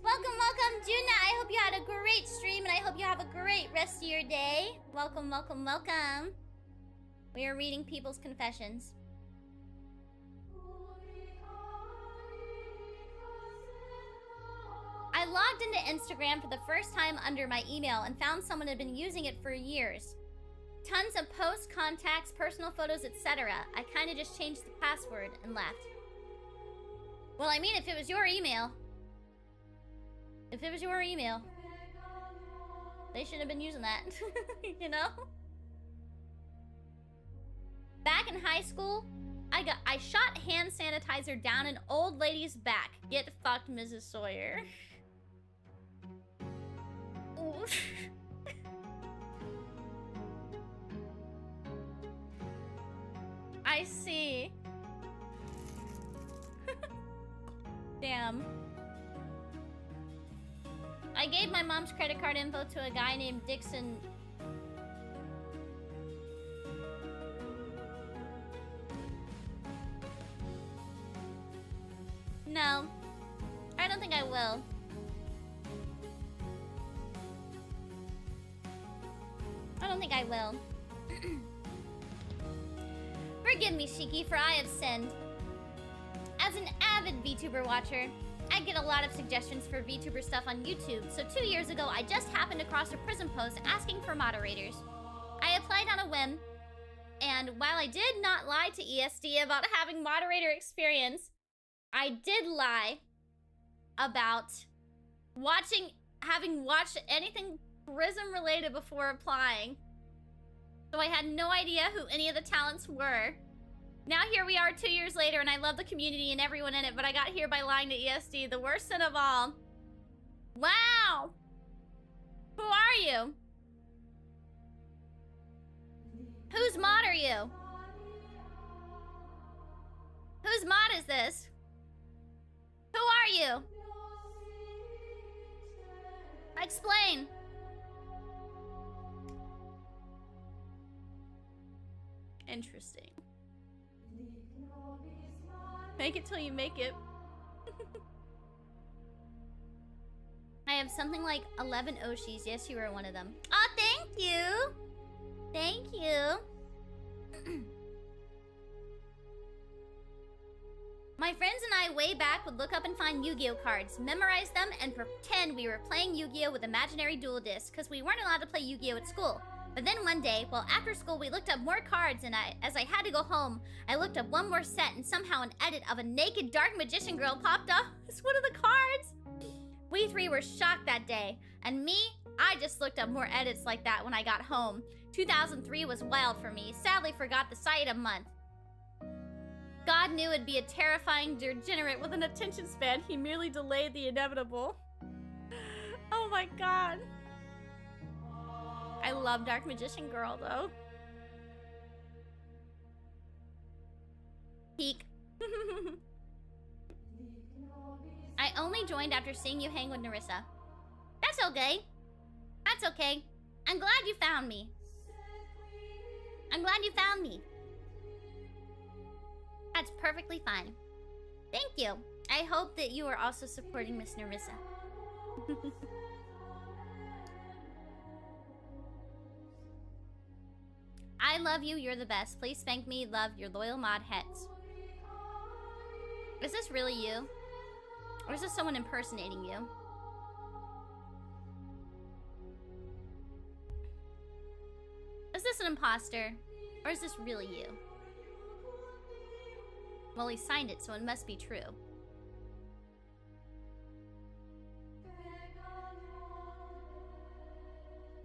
Welcome, welcome, Juna. I hope you had a great stream and I hope you have a great rest of your day. Welcome, welcome, welcome. We are reading people's confessions. I logged into Instagram for the first time under my email and found someone had been using it for years. Tons of posts, contacts, personal photos, etc. I kind of just changed the password and left. Well, I mean, if it was your email. If it was your email. They shouldn't have been using that. You know? Back in high school, I shot hand sanitizer down an old lady's back. Get fucked, Mrs. Sawyer. I see. Damn. I gave my mom's credit card info to a guy named Dixon. No. I don't think I will. I don't think I will. Forgive me, Shiki, for I have sinned. As an avid VTuber watcher, I get a lot of suggestions for VTuber stuff on YouTube, so 2 years ago I just happened across a prison post asking for moderators. I applied on a whim, and while I did not lie to ESD about having moderator experience, I did lie about having watched anything prison related before applying. So I had no idea who any of the talents were. Now here we are 2 years later, and I love the community and everyone in it, but I got here by lying to ESD, the worst sin of all. Wow! Who are you? Whose mod are you? Whose mod is this? Who are you? Explain. Interesting. Make it till you make it. I have something like 11 Oshis. Yes, you were one of them. Oh, thank you. Thank you. My friends and I way back would look up and find Yu-Gi-Oh cards, memorize them, and pretend we were playing Yu-Gi-Oh with imaginary dual discs because we weren't allowed to play Yu-Gi-Oh at school. But then one day, well, after school, we looked up more cards, and as I had to go home, I looked up one more set, and somehow an edit of a naked dark magician girl popped up. It's one of the cards. We three were shocked that day, and me, I just looked up more edits like that when I got home. 2003 was wild for me. Sadly, forgot the site a month. God knew it'd be a terrifying degenerate with an attention span. He merely delayed the inevitable. Oh my god. I love Dark Magician Girl, though. Peak. I only joined after seeing you hang with Narissa. That's okay. That's okay. I'm glad you found me. I'm glad you found me. That's perfectly fine. Thank you. I hope that you are also supporting Miss Narissa. I love you. You're the best. Please spank me. Love, your loyal mod Hets. Is this really you? Or is this someone impersonating you? Is this an imposter? Or is this really you? Well, he signed it, so it must be true.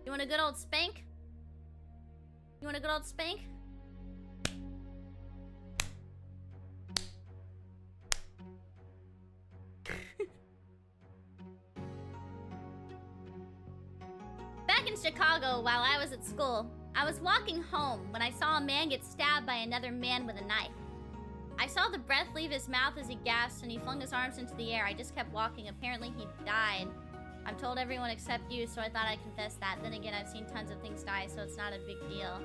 You want a good old spank? You want a good old spank? Back in Chicago, while I was at school, I was walking home when I saw a man get stabbed by another man with a knife. I saw the breath leave his mouth as he gasped and he flung his arms into the air. I just kept walking. Apparently he died. I've told everyone except you, so I thought I'd confess that. Then again, I've seen tons of things die, so it's not a big deal.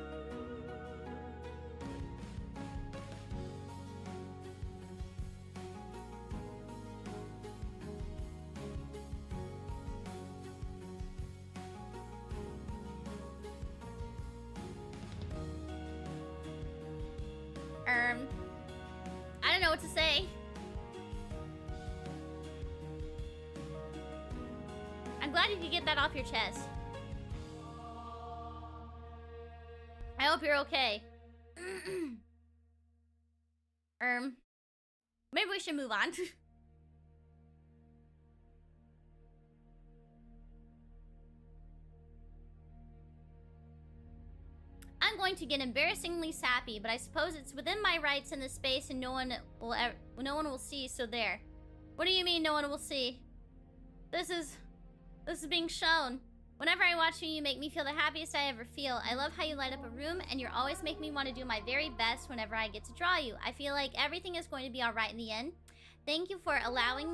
I don't know what to say. I'm glad you could get that off your chest. I hope you're okay. Maybe we should move on. I'm going to get embarrassingly sappy, but I suppose it's within my rights in this space and no one will see, so there. What do you mean no one will see? This is being shown. Whenever I watch you, you make me feel the happiest I ever feel. I love how you light up a room, and you always make me want to do my very best whenever I get to draw you. I feel like everything is going to be alright in the end. Thank you for allowing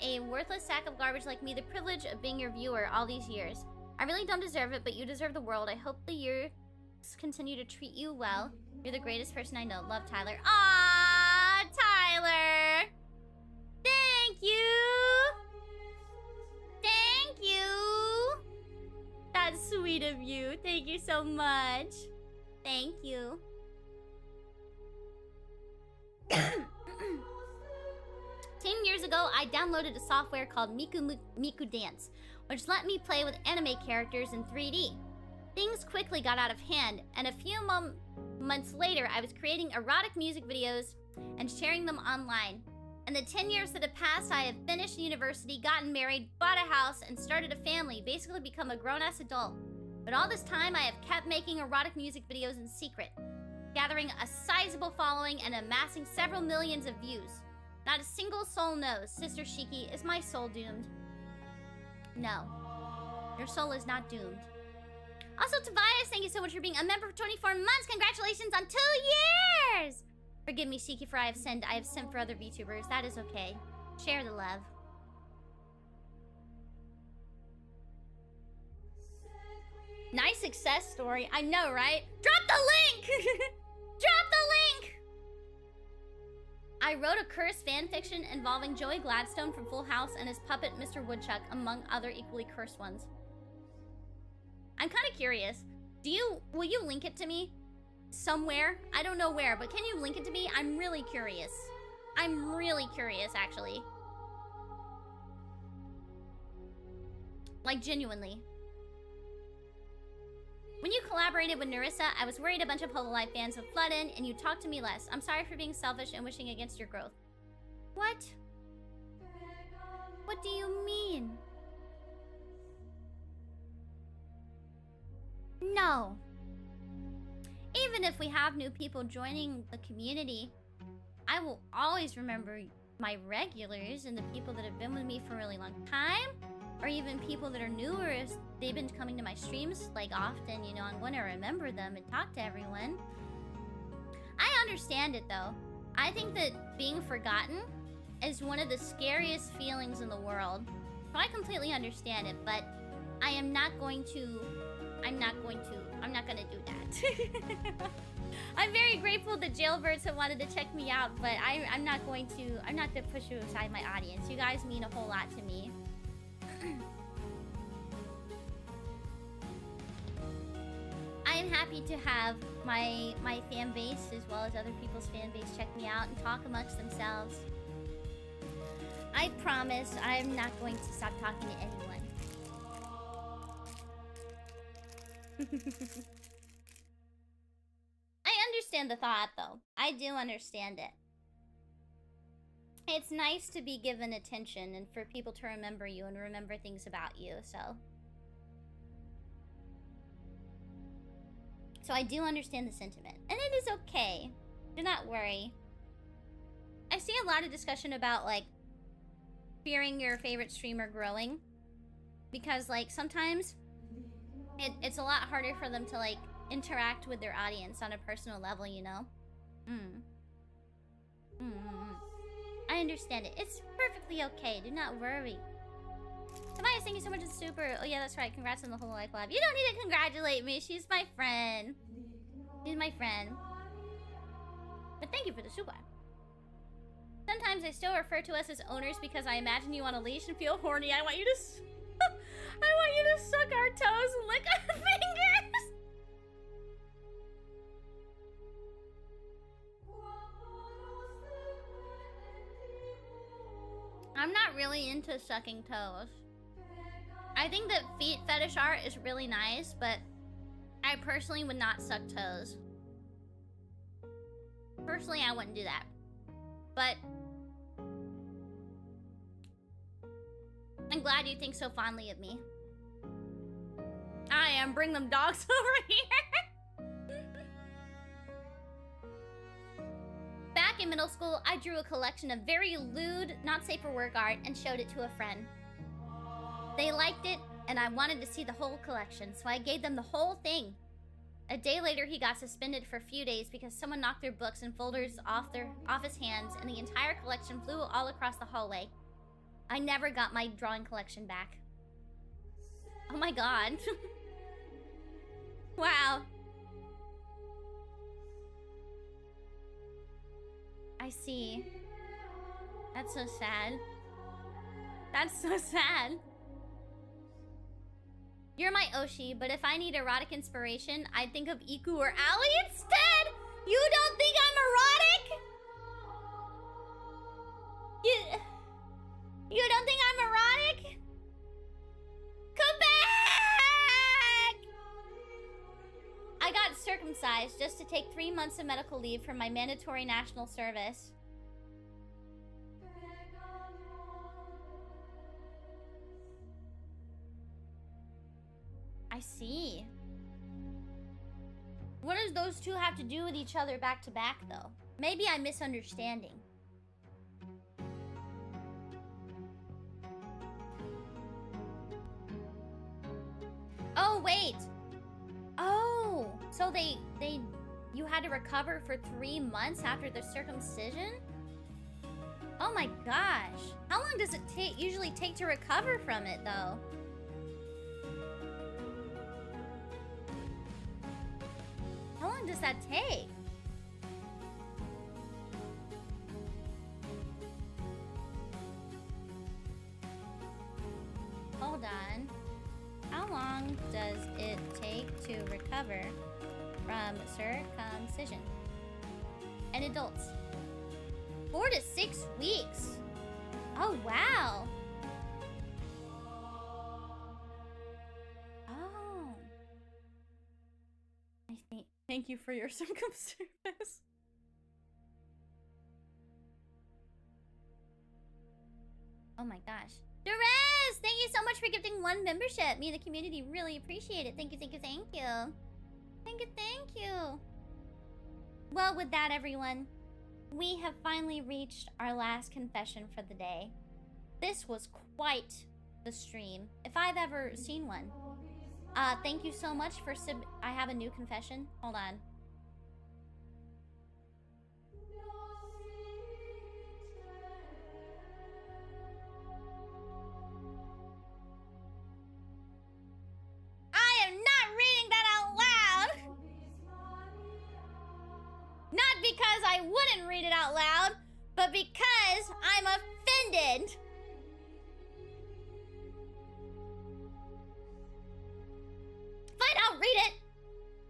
a worthless sack of garbage like me the privilege of being your viewer all these years. I really don't deserve it, but you deserve the world. I hope the years continue to treat you well. You're the greatest person I know. Love, Tyler. Aww, Tyler! Thank you! Thank you! That's sweet of you. Thank you so much. Thank you. 10 years ago, I downloaded a software called Miku Dance, which let me play with anime characters in 3D. Things quickly got out of hand, and a few months later, I was creating erotic music videos and sharing them online. In the 10 years that have passed, I have finished university, gotten married, bought a house, and started a family, basically become a grown-ass adult. But all this time, I have kept making erotic music videos in secret, gathering a sizable following and amassing several millions of views. Not a single soul knows. Sister Shiki, is my soul doomed? No. Your soul is not doomed. Also, Tobias, thank you so much for being a member for 24 months. Congratulations on 2 years! Forgive me, Shiki, for I have sent for other VTubers. That is okay. Share the love. Nice success story. I know, right? Drop the link! Drop the link! I wrote a cursed fanfiction involving Joey Gladstone from Full House and his puppet, Mr. Woodchuck, among other equally cursed ones. I'm kind of curious. Will you link it to me? Somewhere? I don't know where, but can you link it to me? I'm really curious. I'm really curious, actually. Like, genuinely. When you collaborated with Narissa, I was worried a bunch of Hololive fans would flood in and you talked to me less. I'm sorry for being selfish and wishing against your growth. What? What do you mean? No. Even if we have new people joining the community, I will always remember my regulars and the people that have been with me for a really long time. Or even people that are newer, if they've been coming to my streams, like, often, you know, I'm going to remember them and talk to everyone. I understand it, though. I think that being forgotten is one of the scariest feelings in the world. So I completely understand it, but I'm not going to do that. I'm very grateful that Jailbirds have wanted to check me out, but I'm not going to push you aside my audience. You guys mean a whole lot to me. I am happy to have my fan base as well as other people's fan base check me out and talk amongst themselves. I promise I'm not going to stop talking to anyone. I understand the thought, though. I do understand it. It's nice to be given attention and for people to remember you and remember things about you, so I do understand the sentiment. And it is okay. Do not worry. I see a lot of discussion about, like, fearing your favorite streamer growing. Because, like, sometimes it's a lot harder for them to, like, interact with their audience on a personal level, you know? I understand it. It's perfectly okay. Do not worry. Tobias, thank you so much. It's super. Oh, yeah, that's right. Congrats on the whole life lab. You don't need to congratulate me. She's my friend. She's my friend. But thank you for the super. Sometimes I still refer to us as owners because I imagine you on a leash and feel horny. I want you to... I want you to suck our toes and lick our fingers. I'm not really into sucking toes. I think that feet fetish art is really nice, but I personally would not suck toes. Personally, I wouldn't do that. But I'm glad you think so fondly of me. I am. Bring them dogs over here. Back in middle school, I drew a collection of very lewd, not safe for work art and showed it to a friend. They liked it, and I wanted to see the whole collection, so I gave them the whole thing. A day later, he got suspended for a few days because someone knocked their books and folders off his hands, and the entire collection flew all across the hallway. I never got my drawing collection back. Oh my god. Wow. I see. That's so sad. That's so sad. You're my Oshi, but if I need erotic inspiration, I'd think of Iku or Ali instead! You don't think I'm erotic? You don't think I'm erotic? Come back! I got circumcised just to take 3 months of medical leave from my mandatory national service. I see. those two have to do with each other back to back, though? Maybe I'm misunderstanding. Oh, wait. Oh, so you had to recover for 3 months after the circumcision? Oh my gosh. How long does it usually take to recover from it, though? How long does that take? Hold on. How long does it take to recover from circumcision? And adults. 4 to 6 weeks. Oh, wow. Oh. Thank you for your circumcision. Oh my gosh. Durez! Thank you so much for gifting 1 membership. Me and the community really appreciate it. Thank you, thank you, thank you. Thank you, thank you. Well, with that, everyone, we have finally reached our last confession for the day. This was quite the stream, if I've ever seen one. Thank you so much for I have a new confession. Hold on. I am not reading that out loud! Not because I wouldn't read it out loud, but because I'm offended. Fine, I'll read it.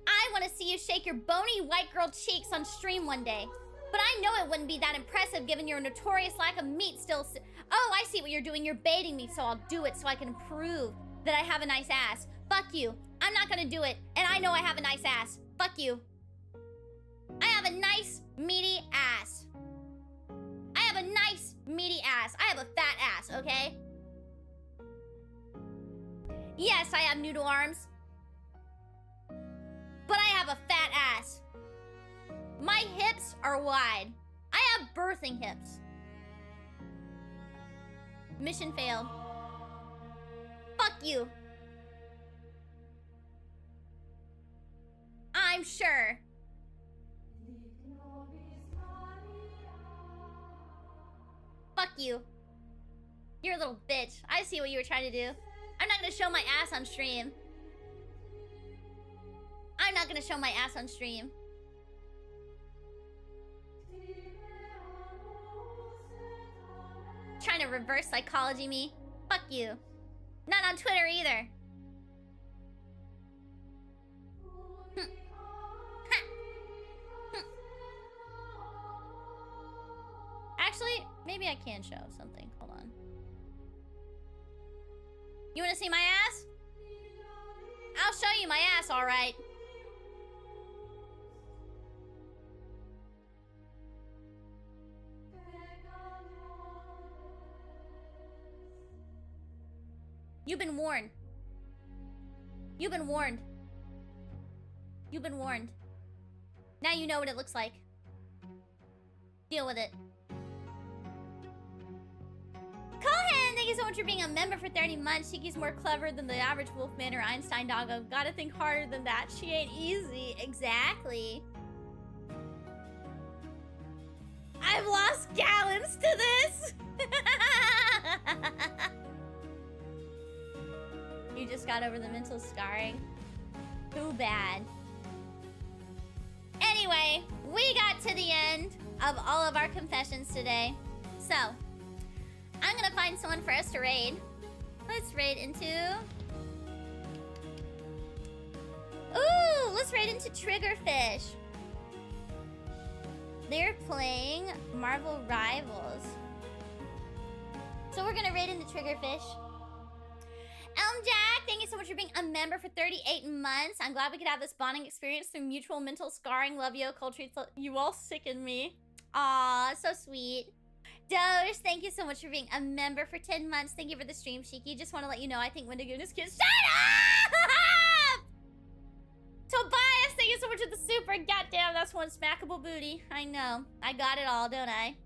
I want to see you shake your bony white girl cheeks on stream one day. But I know it wouldn't be that impressive given your notorious lack of meat still. Oh, I see what you're doing. You're baiting me, so I'll do it so I can prove that I have a nice ass. Fuck you. I'm not gonna do it, and I know I have a nice ass. Fuck you. I have a nice, meaty ass. I have a nice, meaty ass. I have a fat ass, okay? Yes, I have noodle arms. But I have a fat ass. My hips are wide. I have birthing hips. Mission failed. Fuck you. I'm sure. Fuck you. You're a little bitch. I see what you were trying to do. I'm not gonna show my ass on stream. I'm not gonna show my ass on stream. Trying to reverse psychology me? Fuck you. Not on Twitter either. Actually, maybe I can show something. Hold on. You wanna see my ass? I'll show you my ass, alright. You've been warned. You've been warned. You've been warned. Now you know what it looks like. Deal with it. Cohen, thank you so much for being a member for 30 months. Shiki's more clever than the average Wolfman or Einstein doggo. Gotta think harder than that. She ain't easy. Exactly. I've lost gallons to this. You just got over the mental scarring. Too bad. Anyway, we got to the end of all of our confessions today. So, I'm gonna find someone for us to raid. Let's raid into... Ooh, let's raid into Triggerfish. They're playing Marvel Rivals. So we're gonna raid into Triggerfish. Elm Jack, thank you so much for being a member for 38 months. I'm glad we could have this bonding experience through mutual mental scarring. Love you, cold treats. You all sicken me. Aw, so sweet. Doge, thank you so much for being a member for 10 months. Thank you for the stream, Shiki. Just want to let you know I think Wendigoon is cute. Shut up! Tobias, thank you so much for the super. Goddamn, that's one smackable booty. I know. I got it all, don't I?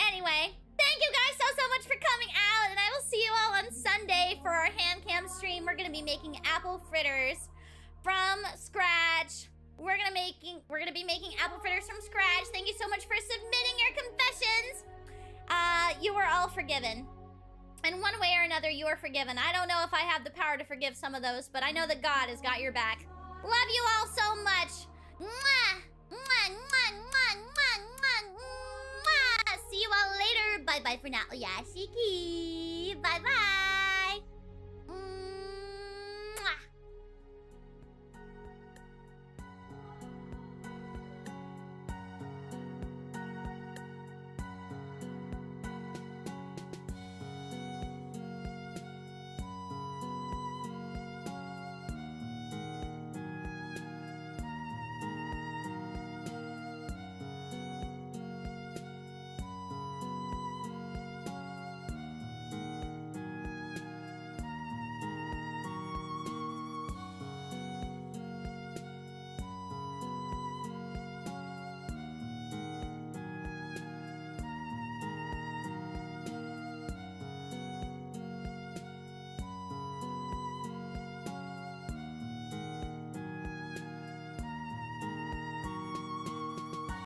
Anyway, thank you guys so much for coming out, and I will see you all on Sunday for our hand cam stream. We're gonna be making apple fritters from scratch. We're gonna be making apple fritters from scratch. Thank you so much for submitting your confessions. You were all forgiven. In one way or another, you are forgiven. I don't know if I have the power to forgive some of those, but I know that God has got your back. Love you all so much. Mwah! Mwah, mwah, mwah, mwah, mwah, mwah. See you all later. Bye-bye for now. Yeah, Shiki. Bye-bye.